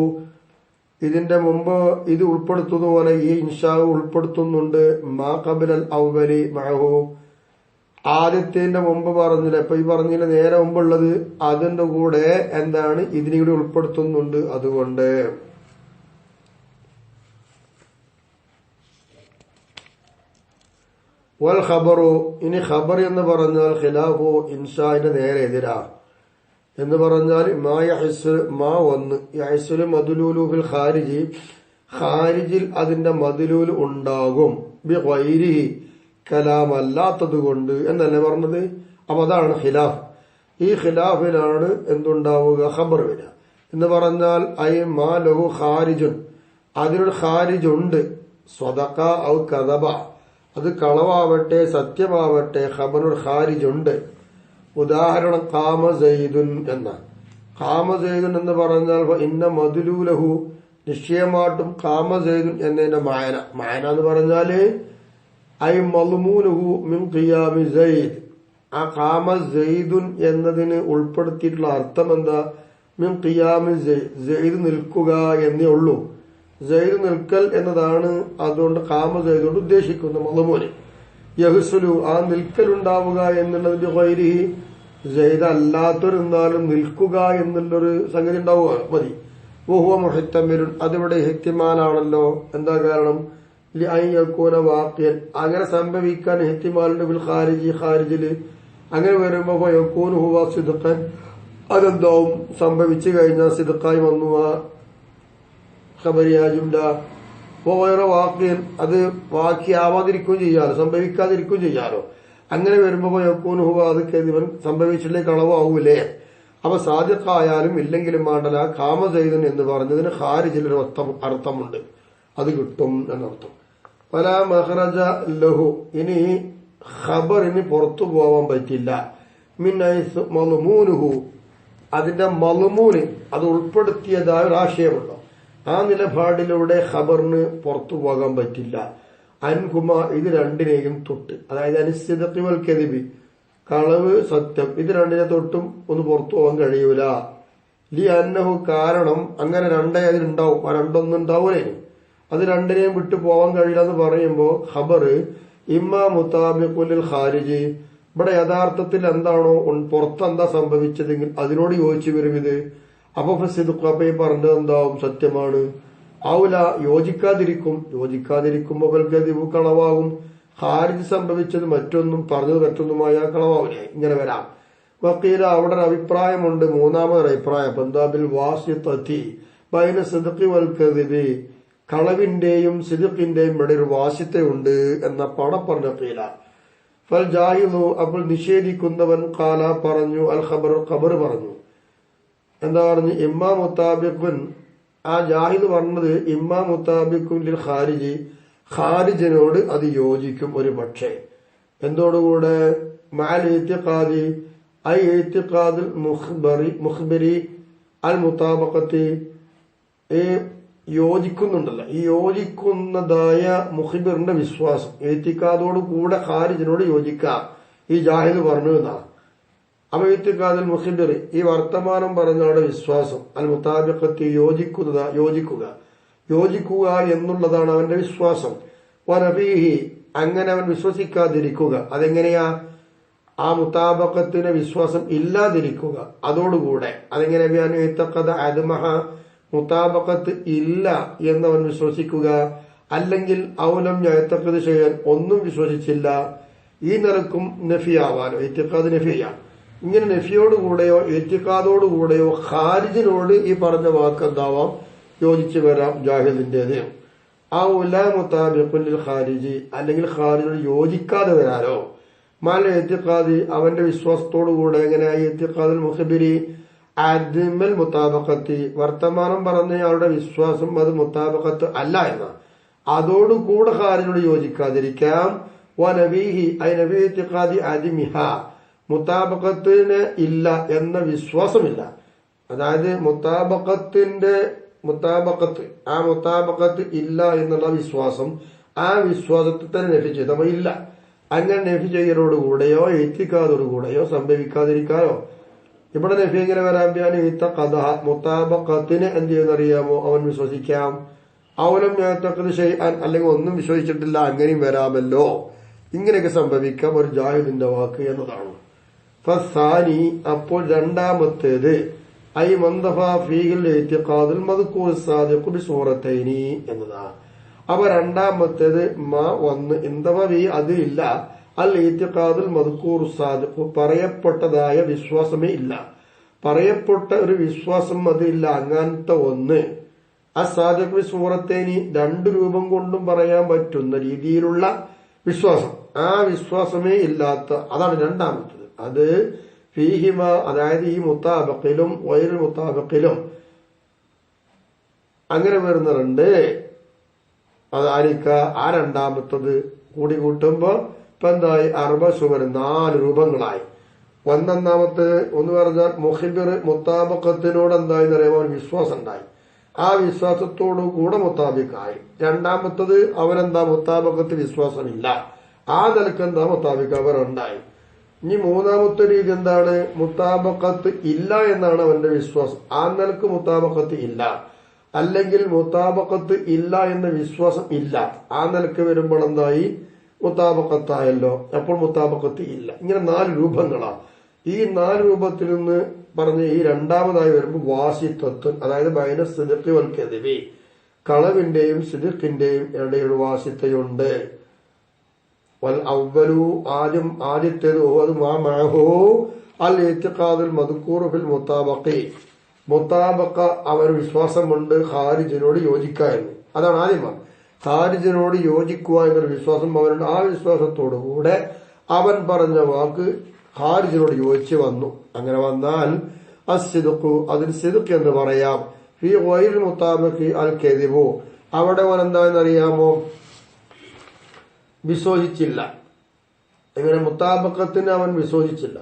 ഇതിന്റെ മുമ്പ് ഇത് ഉൾപ്പെടുത്തുന്ന പോലെ ഈ ഇൻഷാ ഉൾപ്പെടുത്തുന്നുണ്ട്. മാ ഖബലൽ അവലി മഅഹു, ആദ്യത്തിന്റെ മുമ്പ് പറഞ്ഞില്ല, ഇപ്പൊ ഈ പറഞ്ഞില്ല നേരെ മുമ്പുള്ളത് അതിന്റെ കൂടെ എന്താണ് ഇതിനെ കൂടി ഉൾപ്പെടുത്തുന്നുണ്ട്. അതുകൊണ്ട് വൽ ഖബറു, ഇനി ഖബർ എന്ന് പറഞ്ഞാൽ ഖിലാഫു ഇൻഷാന്റെ നേരെ എതിരാ എന്ന് പറഞ്ഞാൽ മാ ഒന്ന് യഹ്സുലു മദ്ലൂലു ഫിൽ ഖാരിജി, ഖാരിജിൽ അതിന്റെ മദ്ലൂൽ ഉണ്ടാകും. ബി ഗൈരിഹി, കലാമല്ലാത്തത് കൊണ്ട് എന്നല്ലേ പറഞ്ഞത്? അപ്പൊ അതാണ് ഖിലാഫ്. ഈ ഖിലാഫിലാണ് എന്തുണ്ടാവുക? ഖബർ വരിക എന്ന് പറഞ്ഞാൽ ഐ മാ ലഹു ഖാരിജുൻ, അതിനൊരു ഖാരിജ് ഉണ്ട്. സ്വദഖ ഔ കദബ, അത് കളവാവട്ടെ സത്യമാവട്ടെ, ഖബറുൽ ഖാരിജ് ഉണ്ട്. ഉദാഹരണം ഖാമ സൈദുൻ എന്ന. ഖാമ സൈദുൻ എന്ന് പറഞ്ഞാൽ ഇന്ന മദ്ലൂലഹു, നിശ്ചയമായിട്ടും ഖാമ സൈദുൻ എന്നതിന്റെ മായന എന്ന് പറഞ്ഞാല് ഐ മൽമൂനുഹു മിൻ ഖിയാമി സൈദ്, ആ ഖാമ സൈദുൻ എന്നതിന് ഉൾപ്പെടുത്തിയിട്ടുള്ള അർത്ഥം എന്താ? മിൻ ഖിയാമി സൈദ്, നിൽക്കുക എന്നേ ഉള്ളൂ. സൈദ് നിൽക്കൽ എന്നതാണ് അതുകൊണ്ട് ഖാമ സൈദ് കൊണ്ട് ഉദ്ദേശിക്കുന്നത്. മൽമൂന് യഹ്സുലു, ആ നിൽക്കലുണ്ടാവുക എന്നുള്ളതിന്റെ ഗൈരിഹി, സൈദ് അല്ലാത്തൊരുന്നാലും നിൽക്കുക എന്നുള്ളൊരു സംഗതി ഉണ്ടാവുക മതി. വഹുവ മുഹ്തമിലുൻ, അതിവിടെ ഇഹ്തിമാലാണല്ലോ. എന്താ കാരണം? ലിഅയ്യകൂന വാഖിയൻ, അങ്ങനെ സംഭവിക്കാൻ ഇഹ്തിമാലുണ്ട്. ബിൽ ഖാരിജി, ഖാരിജില് അങ്ങനെ വരുമ്പോ യകൂനു ഹുവ സിദ്ഖൻ, അതെന്താവും? സംഭവിച്ചു കഴിഞ്ഞാൽ സിദ്ഖായി വന്നു ആ ഖബരിയ ജുംല. വേറെ വാക്കിയൻ, അത് വാക്കിയാവാതിരിക്കുകയും ചെയ്യാലോ, സംഭവിക്കാതിരിക്കുകയും ചെയ്യാലോ. അങ്ങനെ വരുമ്പോ യകൂനു ഹുവ, അത് ഇവൻ സംഭവിച്ചില്ലെങ്കിൽ കളവാവൂലേ? അപ്പൊ സാദിഖായാലും ഇല്ലെങ്കിലും വേണ്ടല, ഖാമ സൈദൻ എന്ന് പറഞ്ഞതിന് ഖാരിജിലൊരു അർത്ഥമുണ്ട്, അത് കിട്ടും എന്നർത്ഥം. പല മഖ്റജ ലഹു, ഇനി ഖബറിന് പുറത്തു പോവാൻ പറ്റില്ല. മിൻ ഹൈസു മൽമൂനുഹു, അതിന്റെ മൽമൂന് അത് ഉൾപ്പെടുത്തിയതായ ഒരു ആശയമുണ്ടോ, ആ നിലപാടിലൂടെ ഖബറിന് പുറത്തു പോകാൻ പറ്റില്ല. അൻഹുമ, ഇത് രണ്ടിനെയും തൊട്ട്, അതായത് അനിശ്ചിതത്വ വൽ കദിബി, കളവ് സത്യം, ഇത് രണ്ടിനെ തൊട്ടും ഒന്ന് പുറത്തു പോകാൻ കഴിയൂല. ലി അന്നഹു, കാരണം അങ്ങനെ രണ്ടേ അതിലുണ്ടാവും, ആ രണ്ടൊന്നും ഉണ്ടാവൂലേ, അത് രണ്ടിനെയും വിട്ടു പോവാൻ കഴിയില്ല എന്ന് പറയുമ്പോ ഖബർ ഇമ്മാ മുതാബിഖുൽ ഖാരിജി, ഇവിടെ യഥാർത്ഥത്തിൽ എന്താണോ പുറത്തെന്താ സംഭവിച്ചതെങ്കിൽ അതിനോട് യോജിച്ചു വരും ഇത്. അപ്പൊ സിദ്ഖ് പറഞ്ഞത് എന്താവും? സത്യമാണ്. ഔല, യോജിക്കാതിരിക്കുമ്പോ കദിബു, കളവാകും. ഖാരിജ് സംഭവിച്ചത് മറ്റൊന്നും പറഞ്ഞത് മറ്റൊന്നുമായ കളവാവില്ലേ, ഇങ്ങനെ വരാം. വക്കീല, അവിടെ ഒരു അഭിപ്രായമുണ്ട്, മൂന്നാമതൊരു അഭിപ്രായം. പന്താബിൽ വാസിത്തത്തി ബൈന സിദ്ഖി വൽ കദിബി, കളവിന്റെയും സിദ്ഖിന്റെയും ഇവിടെ ഒരു വാസിത്തയുണ്ട് എന്ന പടം പറഞ്ഞ കീല. ഫൽ ജാഹിദു, അപ്പോൾ നിഷേധിക്കുന്നവൻ ഖാല പറഞ്ഞു, അൽ ഖബർ, ഖബർ പറഞ്ഞു. എന്താ പറഞ്ഞു? ഇമ്മാ മുതാബിഖുൻ, ആ ജാഹിദ് പറഞ്ഞത് ഇമ്മാ മുതാബിഖുൻ ലിൽ ഖാരിജി, ഖാരിജിനോട് അത് യോജിക്കും ഒരു പക്ഷേ. എന്തോടുകൂടെ? മഅൽ ഇത്തിഖാദി, ഐ ഇത്തിഖാദുൽ മുഖ്ബരി അൽ മുതാബഖത്തി, യോജിക്കുന്നുണ്ടല്ലോ, ഈ യോജിക്കുന്നതായ മുഖ്ബിറിന്റെ വിശ്വാസം, ഇത്തിഖാദോട് കൂടെ ഖാരിജിനോട് യോജിക്കാം, ഈ ജാഹിദ് പറഞ്ഞു എന്നാണ്. അപ്പൊ ഇത്തിഖാദുൽ മുഖ്ബിർ, ഈ വർത്തമാനം പറഞ്ഞാണ് വിശ്വാസം. അൽ മുതാബിഖത്തി, യോജിക്കുക എന്നുള്ളതാണ് അവന്റെ വിശ്വാസം. വനബീഹി, അങ്ങനെ അവൻ വിശ്വസിക്കാതിരിക്കുക. അതെങ്ങനെയാ? ആ മുതാബഖത്തിന് വിശ്വാസം ഇല്ലാതിരിക്കുക അതോടുകൂടെ. അതെങ്ങനെ? അദ്മഹ, മുതാബഖത്ത് ഇല്ല എന്നവൻ വിശ്വസിക്കുക. അല്ലെങ്കിൽ ഔലം യഅ്തഖിദ് ഷൈഅൻ, ഒന്നും വിശ്വസിച്ചില്ല. ഈ നിലക്കും നഫിയാവാനോ, ഇത്തിഖാദ് നഫിയാണ്. ഇങ്ങനെ നഫിയോടുകൂടെയോ ഇത്തിഖാദോടുകൂടെയോ ഖാരിജിനോട് ഈ പറഞ്ഞ വാക്ക് എന്താവാം യോജിച്ചു വരാം ജാഹിദിന്റേത്. ആ ഉലാ മുതാബിഖുൽ ഖാരിജി അല്ലെങ്കിൽ ഖാരിജിനോട് യോജിക്കാതെ വരാനോ മാല ഇത്തിഖാദി അവന്റെ വിശ്വാസത്തോടുകൂടെ എങ്ങനെയായി ഇത്തിഖാദുൽ മുഖബിരി അദ്മൽ മുതാബഖത്തി വർത്തമാനം പറഞ്ഞയാളുടെ വിശ്വാസം അത് മുതാബഖത്ത് അല്ല എന്ന അതോടുകൂടെ ഖാരിജിനോട് യോജിക്കാതിരിക്കാം. വനബീഹി ഐ നബി ഇത്തിഖാദി അദിമിഹ മുതാബഖത്തിന് ഇല്ല എന്ന വിശ്വാസമില്ല. അതായത് മുതാബഖത്ത് ഇല്ല എന്നുള്ള വിശ്വാസം ആ വിശ്വാസത്തിൽ തന്നെ നഫി ചെയ്ത് അപ്പൊ ഇല്ല. അങ്ങനെ നഫി ചെയ്യലോടുകൂടെയോ ഇത്തിഖാദോടുകൂടെയോ സംഭവിക്കാതിരിക്കാനോ ഇവിടെ നഫി എങ്ങനെ വരാൻ മുതാബഖത്തിന് എന്ത് ചെയ്യുന്നറിയാമോ അവൻ വിശ്വസിക്കാം. അവനും അല്ലെങ്കിൽ ഒന്നും വിശ്വസിച്ചിട്ടില്ല അങ്ങനെയും വരാമല്ലോ. ഇങ്ങനെയൊക്കെ സംഭവിക്കാം ഒരു ജാഹിദിന്റെ വാക്ക് എന്നതാണ്. ഫസാനി അപ്പോൾ രണ്ടാമത്തേത് ഐ മന്ദഫ ഫീഹിൽ ഇത്തിഖാദുൽ മദ്കൂർ സാദിഖു ബിസൂറത്തൈനി എന്നതാണ്. അപ്പൊ രണ്ടാമത്തേത് ഒന്ന് ഇന്ദവി അതിലില്ല അൽ ഇത്തിഖാദുൽ മദ്കൂർ സാദിഖു പറയപ്പെട്ടതായ വിശ്വാസമേ ഇല്ല. പറയപ്പെട്ട ഒരു വിശ്വാസം അതില്ല. അങ്ങനത്തെ ഒന്ന് അസാദിഖു ബിസൂറത്തൈനി രണ്ട് രൂപം കൊണ്ടും പറയാൻ പറ്റുന്ന രീതിയിലുള്ള വിശ്വാസം ആ വിശ്വാസമേ ഇല്ലാത്ത അതാണ് രണ്ടാമത്തേത്. അത് ഫീഹിമ അതായത് ഈ മുതാബഖിലും വൈറുൽ മുതാബഖിലും അങ്ങനെ വരുന്നുണ്ട്. അതായിരിക്ക ആ രണ്ടാമത്തത് കൂടി കൂട്ടുമ്പോ ഇപ്പൊ എന്തായി അർബസുവർ 4 രൂപങ്ങളായി. ഒന്നാമത്തെ ഒന്ന് പറഞ്ഞാൽ മുഖിബിർ മുതാബഖത്തിനോട് എന്തായി പറയുമ്പോൾ വിശ്വാസം ഉണ്ടായി. ആ വിശ്വാസത്തോടു കൂടെ മുതാബിക്കായി. രണ്ടാമത്തത് അവരെന്താ മുതാബഖത്ത് വിശ്വാസമില്ല. ആ നിലക്ക് എന്താ മുതാബിക്ക് അവരുണ്ടായി. ഇനി മൂന്നാമത്തെ രീതി എന്താണ് മുതാബഖത്ത് ഇല്ല എന്നാണ് അവന്റെ വിശ്വാസം. ആ നിലക്ക് മുതാബഖത്ത് ഇല്ല അല്ലെങ്കിൽ മുതാബഖത്ത് ഇല്ല എന്ന വിശ്വാസം ഇല്ല. ആ നിലക്ക് വരുമ്പോൾ എന്തായി മുതാബഖത്തായല്ലോ. അപ്പോൾ മുതാബഖത്ത് ഇല്ല. ഇങ്ങനെ 4 രൂപങ്ങളാണ്. ഈ 4 രൂപത്തിൽ നിന്ന് പറഞ്ഞ് ഈ രണ്ടാമതായി വരുമ്പോൾ വാസിത്വത്വം അതായത് ബൈന സിദ്ഖി വൽ കദിബി കളവിന്റെയും സിദ്ഖിന്റെയും ഇടയിൽ വാസിത്തയുണ്ട്. വൽ അവ്വലു ആദ്യത്തേത് അത് മാഹു അൽ ഇത്തിഖാദുൽ മദ്കൂർ ഫിൽ മുതാബഖി മുതാബഖ അവർ വിശ്വാസമുണ്ട് ഖാരിജിനോട് യോജിക്കായിരുന്നു. അതാണ് ആദ്യം ഖാരിജിനോട് യോജിക്കുക എന്നൊരു വിശ്വാസം അവരുണ്ട്. ആ വിശ്വാസത്തോടുകൂടെ അവൻ പറഞ്ഞ വാക്ക് ഖാരിജിനോട് യോജിച്ച് വന്നു. അങ്ങനെ വന്നാൽ അസ്സിദ്ഖു അതിന് സിദ്ഖ് എന്ന് പറയാം. ഫീ ഗൈറിൽ മുതാബഖി അൽ കദിബു അവിടെ അവൻ എന്താണെന്നറിയാമോ വിശ്വസിച്ചില്ല. എങ്ങനെ മുതാബഖത്തിന് അവൻ വിശ്വസിച്ചില്ല.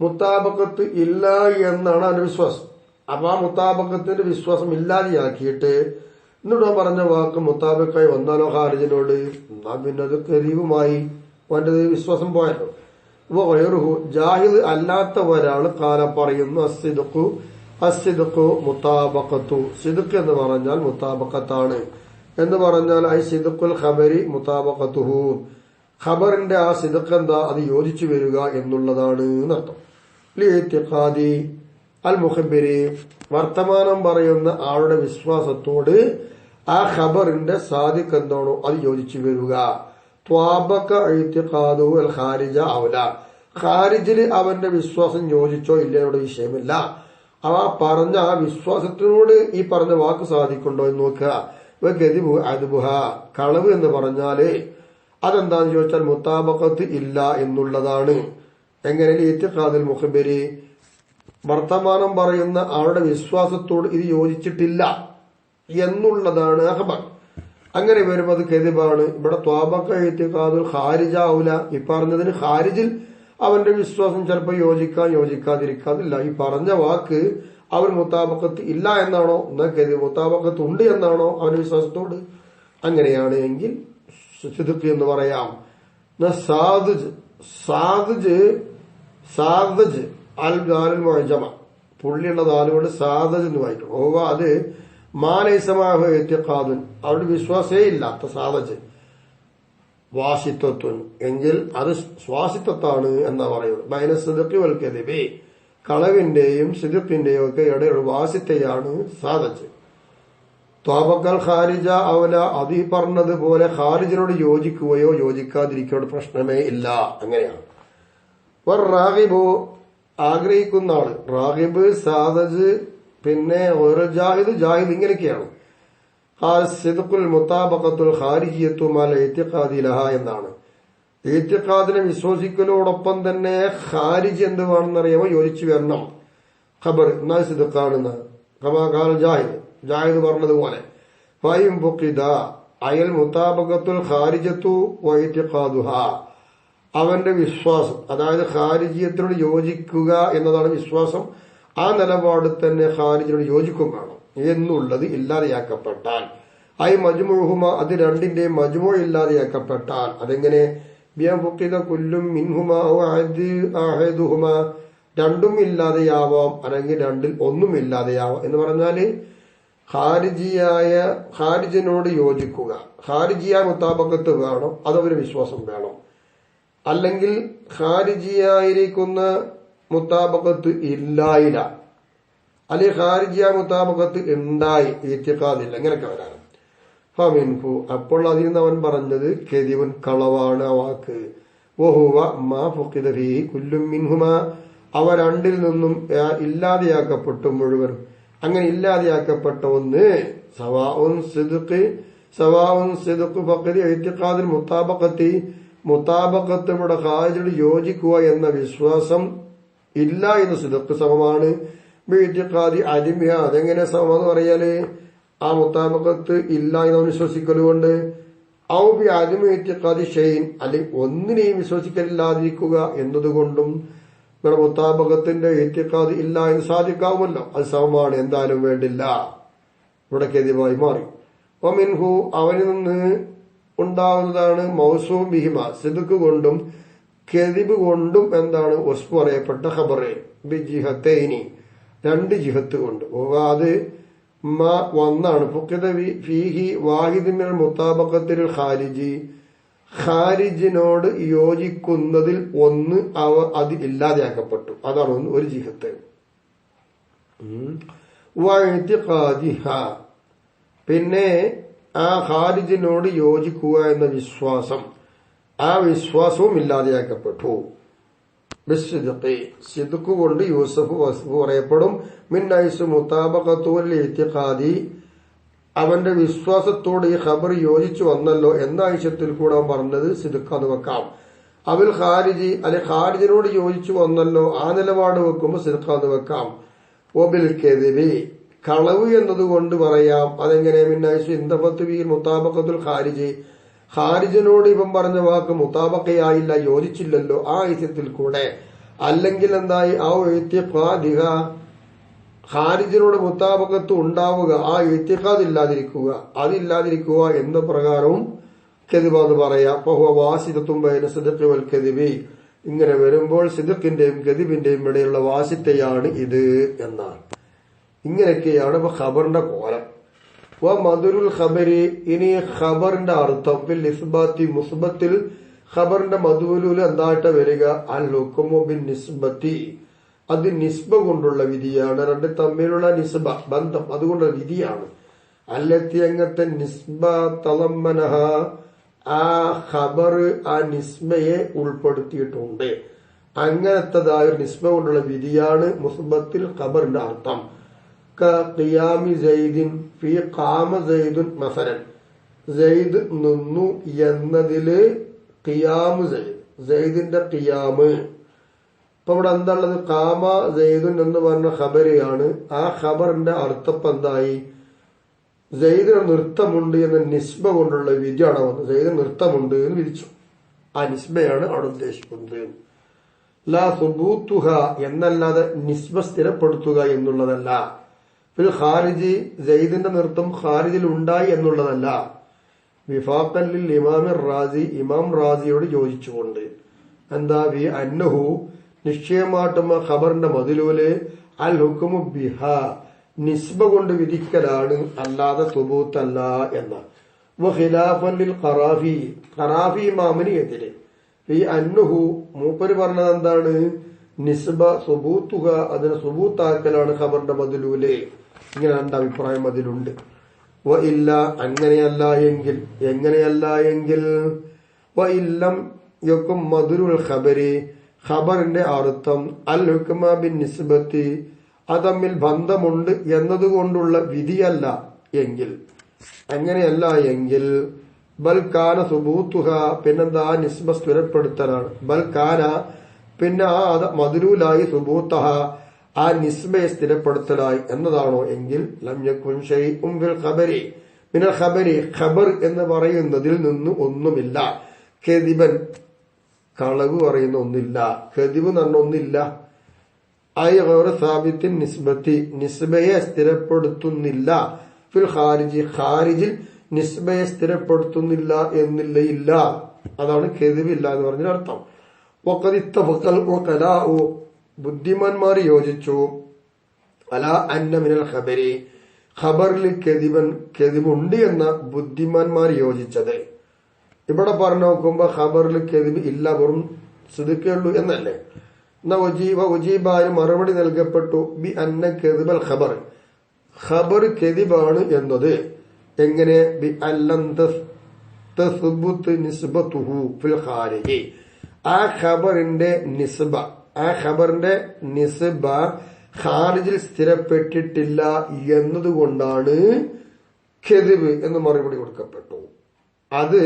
മുതാബഖത്ത് ഇല്ല എന്നാണ് അവന്റെ വിശ്വാസം. അപ്പൊ ആ മുതാബഖത്തിന്റെ വിശ്വാസം ഇല്ലാതെയാക്കിയിട്ട് എന്നിട്ട് പറഞ്ഞ വാക്ക് മുതാബിക്കായി വന്നാലോ ഖാരിജിനോട് എന്നാ പിന്നെ അത് കരീബുമായി അവന്റെ വിശ്വാസം പോയല്ലോ. വൈറുഹു ജാഹിദ് അല്ലാത്ത ഒരാള് കാല പറയുന്നു അസ്സിദ്ഖു മുതാബഖത്തു സിദ്ഖ് എന്ന് പറഞ്ഞാൽ മുതാബഖത്താണ് എന്ന് പറഞ്ഞാൽ ഐ സിദ്ഖുൽ ഖബരി മുതാബഖത്തുഹു ഖബറിന്റെ ആ സിദ്ഖ് എന്താ അത് യോജിച്ചു വരിക എന്നുള്ളതാണ് എന്നർത്ഥം. ലിഇത്തിഖാദി അൽ മുഖബിരി വർത്തമാനം പറയുന്ന ആളുടെ വിശ്വാസത്തോട് ആ ഖബറിന്റെ സാദിഖ് എന്താണോ അത് യോജിച്ചു വരിക. ത്വാബക ഇത്തിഖാദു അൽ ഖാരിജ ഔല ഖാരിജിൽ അവന്റെ വിശ്വാസം യോജിച്ചോ ഇല്ലയോ ഇവിടെ വിഷയമില്ല. അവ പറഞ്ഞ ആ വിശ്വാസത്തിനോട് ഈ പറഞ്ഞ വാക്ക് സാധിക്കുണ്ടോ എന്ന് നോക്കുക. ഗദിബു അദ്ബുഹ കളവ് എന്ന് പറഞ്ഞാല് അതെന്താന്ന് ചോദിച്ചാൽ മുതാബഖത്ത് ഇല്ല എന്നുള്ളതാണ്. എങ്ങനെ ഇത്തിഖാദുൽ മുഖബിരി വർത്തമാനം പറയുന്ന ആളുടെ വിശ്വാസത്തോട് ഇത് യോജിച്ചിട്ടില്ല എന്നുള്ളതാണ് അഖബർ. അങ്ങനെ വരുമ്പോൾ അത് കെദിബാണ്. ഇവിടെ ത്വാബക ഇത്തിഖാദുൽ ഖാരിജ ഔല ഈ പറഞ്ഞതിന് ഖാരിജിൽ അവന്റെ വിശ്വാസം ചിലപ്പോൾ യോജിക്കാതിരിക്കാതില്ല. ഈ പറഞ്ഞ വാക്ക് അവൻ മുതാബഖത്ത് ഇല്ല എന്നാണോ എന്നാ കെദിബ് മുതാബഖത്ത് ഉണ്ട് എന്നാണോ അവന്റെ വിശ്വാസത്തോട്. അങ്ങനെയാണ് എങ്കിൽ സിദ്ഖ് എന്ന് പറയാം. സാദജ് അൽ ഗാലുൽ മുഅ്ജമ പുള്ളിയുള്ള നാലുകൊണ്ട് സാദജ് എന്ന് വായിക്കും. ഓവ അത് മാലൈസമാഹു ഇത്തിഖാദുൻ അവരുടെ വിശ്വാസേ ഇല്ലാത്ത സാദജ് വാസിത്വത്വൻ എങ്കിൽ അത് സ്വാസിത്വത്താണ് എന്നാ പറയുന്നത്. ബൈന സിദ്ഖി വൽ കദിബി കളവിന്റെയും സിദ്ഖിന്റെയും ഒക്കെ ഇടയിൽ വാസിത്തയാണ് സാദജ്. ത്വാബക്കൽ ഖാരിജ ഔല അത് ഈ പറഞ്ഞതുപോലെ ഖാരിജിനോട് യോജിക്കുകയോ യോജിക്കാതിരിക്കുകയോ പ്രശ്നമേ ഇല്ല. അങ്ങനെയാണ്. വർ റാഗിബു ആഗ്രഹിക്കുന്ന ആള്, റാഗിബ്, സാദജ്, പിന്നെ ഓരോ ജാഹിദ്, ഇങ്ങനെയൊക്കെയാണ്. സിദ്ഖുൽ മുതാബഖത്തുൽ ഖാരിജിയത്തു മഅൽ ഇഅ്തിഖാദി ലഹ എന്നാണ്. ഇഅ്തിഖാദിനെ വിശ്വസിക്കലോടൊപ്പം തന്നെ ഖാരിജ് എന്ത് വേണമെന്നറിയാമോ, യോജിച്ചു വരണം. ഖബർ എന്നാൽ സിദ്ഖാണെന്ന് കമാ ജാഹിദ് പറഞ്ഞതുപോലെ. ഫൈൻ ഫുഖിദ അയൽ മുതാബഖത്തുൽ ഖാരിജത്തു വഇഅ്തിഖാദുഹാ, അവന്റെ വിശ്വാസം, അതായത് ഖാരിജിയത്തിനോട് യോജിക്കുക എന്നതാണ് വിശ്വാസം. ആ നിലപാട് തന്നെ ഖാരിജിനോട് യോജിക്കും വേണം എന്നുള്ളത് ഇല്ലാതെയാക്കപ്പെട്ടാൽ, മജ്മുഉഹുമ, അത് രണ്ടിന്റെയും മജ്മു ഇല്ലാതെയാക്കപ്പെട്ടാൽ, അതെങ്ങനെ, കുല്ലും മിൻഹുമാ ഔ അഹദുഹുമാ, രണ്ടും ഇല്ലാതെയാവാം, അല്ലെങ്കിൽ രണ്ടിൽ ഒന്നും ഇല്ലാതെയാവാം. എന്ന് പറഞ്ഞാല് ഖാരിജിനോട് യോജിക്കുക, ഖാരിജിയായ മുതാബഖത്ത് വേണം, അതവര് വിശ്വാസം വേണം. അല്ലെങ്കിൽ ഖാരിജിയായിരിക്കുന്ന മുതാബഖത്ത് ഇല്ലായില്ല, അല്ലെങ്കിൽ ഖാരിജിയ മുതാബഖത്ത് ഉണ്ടായി, ഇഅ്തിഖാദില്ല, ഇങ്ങനെയൊക്കെ വരാം. ഫമിൻഹു, അപ്പോൾ അതിൽ നിന്ന് അവൻ പറഞ്ഞത് കെദിവൻ, കളവാണ് ആ വാക്ക്. വഹുവ മാ ഫുഖിദ ഫീഹി കുല്ലും മിൻഹുമാ, അവ രണ്ടിൽ നിന്നും ഇല്ലാതെയാക്കപ്പെട്ടു മുഴുവനും. അങ്ങനെ ഇല്ലാതെയാക്കപ്പെട്ട ഒന്ന് സവാഉൻ സിദ്ഖ് ഫഖദി ഇഅ്തിഖാദിൽ മുതാബഖത്തി, മുതാബഖത്ത് ഇവിടെ ഖാരിജിയോട് യോജിക്കുക എന്ന വിശ്വാസം ഇല്ല എന്ന് സിദ്ഖ് സമമാണ്. ബിഇഅ്തിഖാദി അലിമിഹ, അതെങ്ങനെ സമമെന്ന് പറയാല്, ആ മുതാബഖത്ത് ഇല്ല എന്ന് വിശ്വസിക്കലുകൊണ്ട്. ഔ ബി അലിമി ഇഅ്തിഖാദി ഷൈഇൻ, അല്ലെങ്കിൽ ഒന്നിനെയും വിശ്വസിക്കലില്ലാതിരിക്കുക എന്നതുകൊണ്ടും ഇവിടെ മുതാബഖത്തിന്റെ ഇഅ്തിഖാദ് ഇല്ല എന്ന് സാധിക്കാവുമല്ലോ, അത് സമമാണ്, എന്തായാലും വേണ്ടില്ല, ഇവിടെ കെദിബായി മാറി. വമിൻഹു, അവനിൽ നിന്ന് ഉണ്ടാവുന്നതാണ് മൗസൂം ബിഹിമ, സിദ്ഖ് കൊണ്ടും കെദിബ് കൊണ്ടും എന്താണ് വസ്ഫ് പറയപ്പെട്ട ഖബറെ, ബിജിഹത്തൈനി, രണ്ട് ജിഹത്ത് കൊണ്ട്. അത് ഒന്നാണ് ഫുഖിദ ഫീഹി വാഹിദ് മിനൽ മുതാബഖത്തിൽ ഖാരിജി, ഖാരിജിനോട് യോജിക്കുന്നതിൽ ഒന്ന് അത് ഇല്ലാതെയാക്കപ്പെട്ടു, അതാണ് ഒരു ജിഹത്ത്. പിന്നെ ആ ഖാരിജിനോട് യോജിക്കുക എന്ന വിശ്വാസം, ആ വിശ്വാസവും ഇല്ലാതെയാക്കപ്പെട്ടു. സിദ്ഖ് കൊണ്ട് യൂസഫ് വസ്ഫ് പറയപ്പെടും. മിൻ ഐസു മുതാബഖത്തുൽ ഇഅ്തിഖാദി, അവന്റെ വിശ്വാസത്തോട് ഈ ഖബർ യോജിച്ചു വന്നല്ലോ എന്ന ആവശ്യത്തിൽ കൂടെ അവൻ പറഞ്ഞത് സിദ്ഖാന്ന് വെക്കാം. അവൽ ഖാരിജി, അല്ലെ ഖാരിജിനോട് യോജിച്ചു വന്നല്ലോ, ആ നിലപാട് വെക്കുമ്പോൾ സിദ്ഖാന്ന് വെക്കാം. ഒബിൽ കെദിബി, കളവ് എന്നതുകൊണ്ട് പറയാം. അതെങ്ങനെ, മിൻ ഐസു ഇന്തഫത്ത് ബിൽ മുതാബഖത്തുൽ ഖാരിജി, ഖാരിജിനോട് ഇവൻ പറഞ്ഞ വാക്ക് മുതാബഖയായില്ല, യോജിച്ചില്ലല്ലോ, ആ ഐത്യത്തിൽ കൂടെ. അല്ലെങ്കിൽ എന്തായി, ആ ഇഅ്തിഖാദിഹ, ഖാരിജിനോട് മുതാബഖത്ത് ഉണ്ടാവുക, ആ ഇഅ്തിഖാദ് ഇല്ലാതിരിക്കുക, അതില്ലാതിരിക്കുക എന്ന പ്രകാരവും കെദിബാന്ന് പറയാം. ഫഹുവ വാസിതത്തും ബൈന സിദ്ഖി വൽ കെദിബി, ഇങ്ങനെ വരുമ്പോൾ സിദ്ഖിന്റെയും കെദിബിന്റെയും ഇടയിലുള്ള വാസിത്തയാണ് ഇത് എന്നാണ്. ഇങ്ങനെയൊക്കെയാണ് ഇപ്പൊ ഖബറിന്റെ കോലം. മധുരുൽ ഖബരി, ഇനി ഖബറിന്റെ അർത്ഥം ഫിൽ ഇസ്ബാത്തി മുസ്ബത്തിൽ, ഖബറിന്റെ മധുരുൽ എന്തായിട്ട് വരിക, അൽ ഹുക്മു ബിൻ നിസ്ബത്തി, അത് നിസ്ബ കൊണ്ടുള്ള വിധിയാണ്. രണ്ട് തമ്മിലുള്ള നിസ്ബ ബന്ധം, അതുകൊണ്ടുള്ള വിധിയാണ്. അല്ലത്തി, അങ്ങനത്തെ നിസ്ബ തളമ്മനഹ, ആ ഖബർ ആ നിസ്ബയെ ഉൾപ്പെടുത്തിയിട്ടുണ്ട്. അങ്ങനത്തതായ ഒരു നിസ്ബ കൊണ്ടുള്ള വിധിയാണ് മുസ്ബത്തിൽ ഖബറിന്റെ അർത്ഥം. ഖിയാമി സൈദിൻ ഫീ ഖാമ സൈദുൻ മസലൻ, സൈദ് നിന്നു എന്നതില് ഖിയാമു സൈദ്, സൈദിന്റെ ഖിയാമ്. ഇപ്പൊ ഇവിടെ എന്താ ഉള്ളത്, ഖാമ സൈദുൻ എന്ന് പറഞ്ഞ ഖബറിയാണ്. ആ ഖബറിന്റെ അർത്ഥം എന്തായി, സൈദിന് നൃത്തമുണ്ട് എന്ന നിസ്ബ കൊണ്ടുള്ള വിധിയാണ് വന്നത്. സൈദിന് നൃത്തമുണ്ട് എന്ന് വിധിച്ചു, ആ നിസ്ബയാണ് അവിടെ ഉദ്ദേശിക്കുന്നത്. ലാ സുബൂത്തുഹ എന്നല്ലാതെ നിസ്ബ സ്ഥിരപ്പെടുത്തുക എന്നുള്ളതല്ല. ഫിൽ ഖാരിജി, സൈദിന്റെ നൃത്തം ഖാരിജിൽ ഉണ്ടായി എന്നുള്ളതല്ല. വിഫാഖല്ലിൽ ഇമാമിർ റാസി, ഇമാം റാസിയോട് യോജിച്ചുകൊണ്ട്. എന്താ, വി അന്നഹു, നിശ്ചയമായിട്ടും ഖബറിന്റെ മതിലൂല് അൽ ഹുക്മു ബിഹ, നിസ്ബ കൊണ്ട് വിധിക്കലാണ്, അല്ലാതെ സുബൂത്തല്ല എന്ന. ഖിലാഫല്ലിൽ ഖറാഫി, ഖറാഫി ഇമാമിന് എതിരെ. ഈ അന്നഹു, മൂപ്പര് പറഞ്ഞത് എന്താണ്, നിസ്ബ സുബൂത്തുക, അതിനെ സുബൂത്താക്കലാണ് ഖബറിന്റെ മതിലൂല്. ഇങ്ങനെ രണ്ട് അഭിപ്രായം അതിലുണ്ട്. വ ഇല്ല, അങ്ങനെയല്ല എങ്കിൽ, എങ്ങനെയല്ല എങ്കിൽ, വ ഇല്ലം യക്കും മധുരുൽ ഖബരി, ഖബറിന്റെ അർത്ഥം അൽ ഹുക്മ ബിൻ നിസ്ബത്തി അത് തമ്മിൽ ബന്ധമുണ്ട് എന്നതുകൊണ്ടുള്ള വിധിയല്ല എങ്കിൽ, അങ്ങനെയല്ല എങ്കിൽ ബൽക്കാന സുബൂത്തുഹ പിന്നെന്താ നിസ്ബ സ്ഥിരപ്പെടുത്തലാണ്. ബൽക്കാന പിന്നെ ആ മദ്ലൂലായി സുബൂത്തഹ ആ നിസ്ബയെ സ്ഥിരപ്പെടുത്തലായി എന്നതാണോ എങ്കിൽ ലം യകുൻ ശൈഉൻ ഫിൽ ഖബരി മിനൽ ഖബരി ഖബർ എന്ന് പറയുന്നതിൽ നിന്ന് ഒന്നുമില്ല. കെദിബൻ കളവ് പറയുന്ന ഒന്നില്ല, കെദിബ് എന്ന് പറഞ്ഞ ഒന്നില്ല. ഐ ഗൈറ സാബിത്തിൻ നിസ്ബത്തി നിസ്ബയെ സ്ഥിരപ്പെടുത്തുന്നില്ല. ഫിൽ ഖാരിജി ഖാരിജിൽ നിസ്ബയെ സ്ഥിരപ്പെടുത്തുന്നില്ല എന്നില്ല ഇല്ല. അതാണ് കെദിബില്ല എന്ന് പറഞ്ഞ അർത്ഥം. ബുദ്ധിമാന്മാർ യോജിച്ചു അല അന്ന മിനൽ ഖബരി ഖബറിൽ കെദിബുണ്ട് എന്ന ബുദ്ധിമാന്മാർ യോജിച്ചത്. ഇവിടെ പറഞ്ഞു നോക്കുമ്പോ ഖബറിൽ കെദിബ് ഇല്ല, വെറും സിദ്ഖേ ഉള്ളൂ എന്നല്ലേ. എന്നാ ഉജീബാന് മറുപടി നൽകപ്പെട്ടു ബി അന്ന കെദിബൽ ഖബർ ഖബർ കെദിബാണ് എന്നത് എങ്ങനെ ബി അല്ലം തസ്ബുത്ത് നിസ്ബത്തുഹു ഫിൽ ഖാരിജി ആ ഖബറിന്റെ നിസ്ബ ഖാരിജിൽ സ്ഥിരപ്പെട്ടിട്ടില്ല എന്നതുകൊണ്ടാണ് കെദിബ് എന്ന് മറുപടി കൊടുക്കപ്പെട്ടു. അത്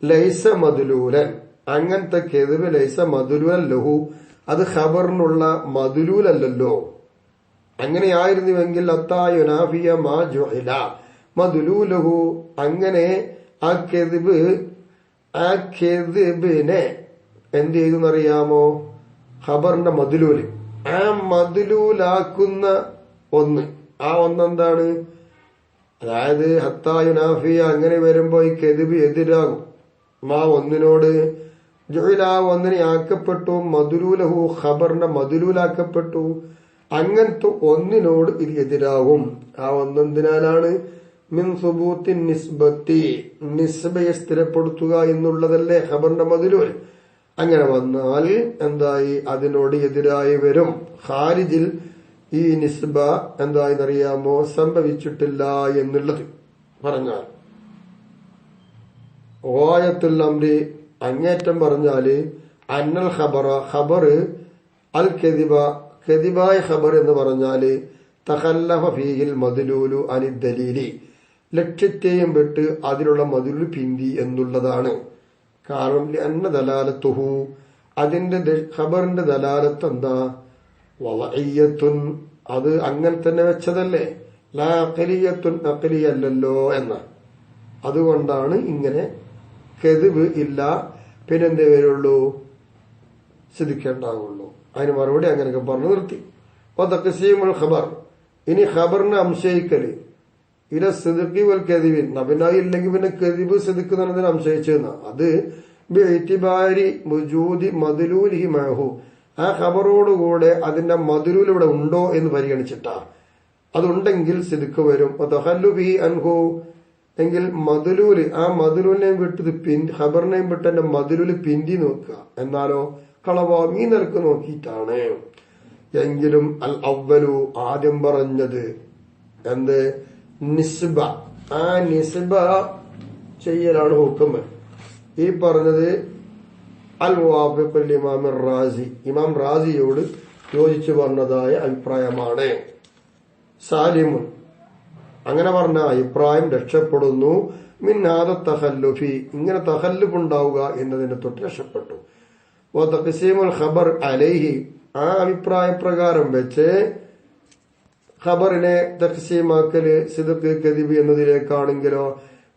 ലൈസ മദ്ലൂലൻ അങ്ങനത്തെ കെദിബ് ലൈസ മദ്ലൂലൻ ലഹു അത് ഖബറിനുള്ള മദ്ലൂലല്ലല്ലോ. അങ്ങനെയായിരുന്നുവെങ്കിൽ അത്തായുനാഫിയ മാ ജുഇല മദ്ലൂലഹു അങ്ങനെ ആ കെദിബിനെ എന്ത് ചെയ്തെന്നറിയാമോ? ഖബറിന്റെ മദ്ലൂല് ആ മദ്ലൂലാക്കുന്ന ഒന്ന്, ആ ഒന്നെന്താണ്? അതായത് ഹത്തായുനാഫിയ അങ്ങനെ വരുമ്പോ ഈ കെദിബ് എതിരാകും. മാ ഒന്നിനോട് ജുഇല ഒന്നിനെ ആക്കപ്പെട്ടു, മദ്ലൂലഹു ഖബറിന്റെ മദ്ലൂലാക്കപ്പെട്ടു. അങ്ങനത്തെ ഒന്നിനോട് ഇത് എതിരാകും. ആ ഒന്നെന്തിനാലാണ്? മിൻ സുബൂത്തിൻ നിസ്ബത്തി നിസ്ബയെ സ്ഥിരപ്പെടുത്തുക എന്നുള്ളതല്ലേ ഖബറിന്റെ മദ്ലൂൽ. അങ്ങനെ വന്നാൽ എന്തായി? അതിനോട് എതിരായി വരും. ഖാരിജിൽ ഈ നിസ്ബ എന്തായെന്നറിയാമോ? സംഭവിച്ചിട്ടില്ല എന്നുള്ളത് പറഞ്ഞാൽ ഗായത്തുൽ അംരി അങ്ങേറ്റം പറഞ്ഞാല് അന്നൽ ഖബർ അൽ കെദിബായ ഖബർ എന്ന് പറഞ്ഞാല് തഖല്ലഫ ഫീഹിൽ മദ്ലൂലു അനി ദലീലി ലക്ഷ്യത്തെയും വിട്ട് അതിലുള്ള മദ്ലൂൽ പിന്തി എന്നുള്ളതാണ്. കാരണം അന്ന ദലാലത്തുഹു അതിന്റെ ഖബറിന്റെ ദലാലത്ത് എന്താ? വളഇയ്യത്തുൻ അത് അങ്ങനെ തന്നെ വെച്ചതല്ലേ, ലാ അഖലിയത്തുൻ അഖലിയല്ലല്ലോ എന്ന. അതുകൊണ്ടാണ് ഇങ്ങനെ കെദിബ് ഇല്ല, പിന്നെന്തേ വരുള്ളൂ? സിദ്ധിക്കേണ്ടാവുള്ളൂ. അതിന് മറുപടി അങ്ങനെയൊക്കെ പറഞ്ഞു നിർത്തി. തഖ്സീമുൽ ഖബർ ഇനി ഖബറിനെ അംശയിക്കല് ഇല സിദ്ഖി വൽ കെദിബിൻ നബിനായി ഇല്ലെങ്കിൽ പിന്നെ കെദിബ് സിദ്ഖ് എന്നതിനെ അംശയിച്ചെന്ന അത് ബിഇതിബാരി വുജൂദി മദ്ലൂലിഹി മഅഹു ആ ഖബറോടുകൂടെ അതിന്റെ മദ്ലൂൽ ഇവിടെ ഉണ്ടോ എന്ന് പരിഗണിച്ചിട്ടാ. അതുണ്ടെങ്കിൽ സിദ്ഖ് വരും. തഖല്ലുബി അൻഹു എങ്കിൽ മദ്ലൂല് ആ മദ്ലൂലിനെയും വിട്ട് ഖബറിനെയും വിട്ട് എന്റെ മദ്ലൂല് പിന്തി നോക്കുക. എന്നാലോ കളവാമീ നിലക്ക് നോക്കിയിട്ടാണ്. എങ്കിലും അൽ അവ്വലു ആദ്യം പറഞ്ഞത് എന്ത്? നിസ്ബ ആ നിസ്ബ ചെയ്യലാണ് ഹുക്കം. ഈ പറഞ്ഞത് അൽ മുവാഫിഖുൽ ഇമാം റാസി ഇമാം റാസിയോട് യോജിച്ചു പറഞ്ഞതായ അഭിപ്രായമാണ്. സാലിമുൻ അങ്ങനെ പറഞ്ഞ അഭിപ്രായം രക്ഷപ്പെടുന്നു. മിന്നാദ തഖല്ലുഫി ഇങ്ങനെ തഖല്ലുഫ് ഉണ്ടാവുക എന്നതിനെ തൊട്ട് രക്ഷപ്പെട്ടു. തഖ്സീമുൽ ഖബർ അലൈഹി ആ അഭിപ്രായ പ്രകാരം വെച്ച് ഖബറിനെ തഖ്സീമാക്കല് സിദ്ഖ് കദിബ് എന്നതിലേക്കാണെങ്കിലോ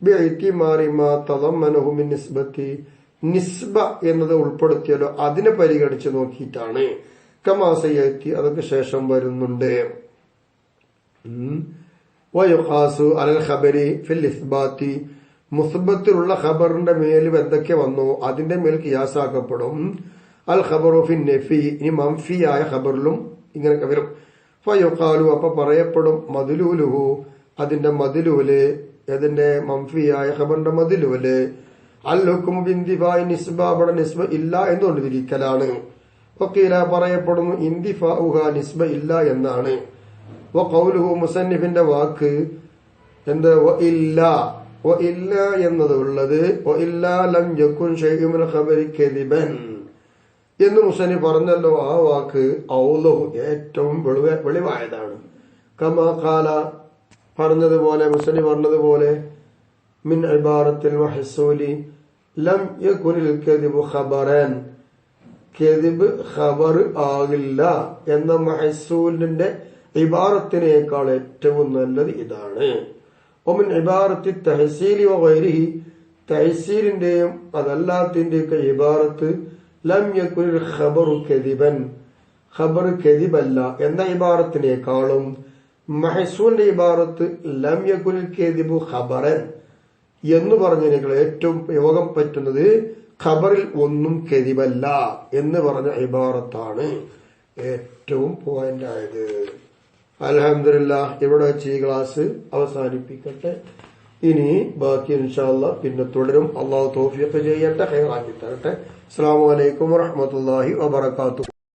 ബിഇതിമാരി മാ തദമ്മനഹു മിൻ നിസ്ബത്തി നിസ്ബ എന്നത് ഉൾപ്പെടുത്തിയാലോ അതിനെ പരിഗണിച്ച് നോക്കിയിട്ടാണ്. കമാ സയത്തി അതൊക്കെ ശേഷം വരുന്നുണ്ട്. വയുഖാസു അലൽ ഖബരി ഫിൽ ഇസ്ബാത്തി മുസ്ബത്തിലുള്ള ഖബറിന്റെ മേൽ എന്തൊക്കെ വന്നോ അതിന്റെ മേൽ ഖിയാസാക്കപ്പെടും. അൽ ഖബറു ഫിൻ നഫി ഇനി മംഫിയായ ഖബറിലും ഇങ്ങനെയൊക്കെ വരും. ഫയുഖാലു അപ്പൊ പറയപ്പെടും മദ്ലൂലുഹു അതിന്റെ മദ്ലൂല് അതിന്റെ മംഫിയായ ഖബറിന്റെ മദ്ലൂല് അൽ ഹുക്മു ബിൻതിഫാഇ നിസ്ബ അവിടെ നിസ്ബ ഇല്ല എന്നുകൊണ്ട് വിരിക്കലാണ്. വഖീല പറയപ്പെടുന്നു ഇന്തിഫാഉഹ നിസ്ബ ഇല്ല എന്നാണ്. വഖൗലുഹു മുസന്നിഫിന്റെ വാക്ക് എന്ത്? ഇല്ല എന്നത് ഉള്ളത് ലം യകുൻ ശൈഉ മിനൽ ഖബരി കദിബൻ എന്ന് മുസനി പറഞ്ഞല്ലോ. ആ വാക്ക് ഔലഹു ഏറ്റവും വെളിവായതാണ്. കമാ ഖാല പറഞ്ഞതുപോലെ, മുസനി പറഞ്ഞതുപോലെ, മിൻ ഇബാറത്തിൽ മഹ്സൂലി ലം യകുനിൽ കദിബു ഖബറൻ, കദിബ് ഖബർ ആകില്ല എന്ന മഹ്സൂലിന്റെ ഇബാറത്തിനേക്കാൾ ഏറ്റവും നല്ലത് ഇതാണ്. ഒമിൻ ഇബാറത്തി തഹ്സീലി വഗൈരിഹി, തഹ്സീലിന്റെയും അതല്ലാത്തിന്റെയൊക്കെ ഇബാറത്ത് ലം യകുനിൽ ഖബറു കദിബൻ, ഖബർ കദിബല്ല എന്ന ഇബാറത്തിനേക്കാളും മഹ്സൂലിന്റെ ഇബാറത്ത് ലം യകുനിൽ കദിബു ഖബറൻ എന്ന് പറഞ്ഞതിനേക്കാൾ ഏറ്റവും യോഗം പറ്റുന്നത് ഖബറിൽ ഒന്നും കദിബല്ല എന്ന് പറഞ്ഞ ഇബാറത്താണ് ഏറ്റവും പോയിന്റ് ആയത്. അൽഹംദുലില്ലാഹ്, ഇവിടെ വെച്ച് ഈ ക്ലാസ് അവസാനിപ്പിക്കട്ടെ. ഇനി ബാക്കി ഇൻഷാ അല്ലാഹ് പിന്നെ തുടരും. അള്ളാഹു തൗഫീഖ് ചെയ്യട്ടെ, ഖൈറാക്കി തരട്ടെ. അസ്സലാമു അലൈക്കും വറഹ്മത്തുള്ളാഹി വബറകാതുഹു.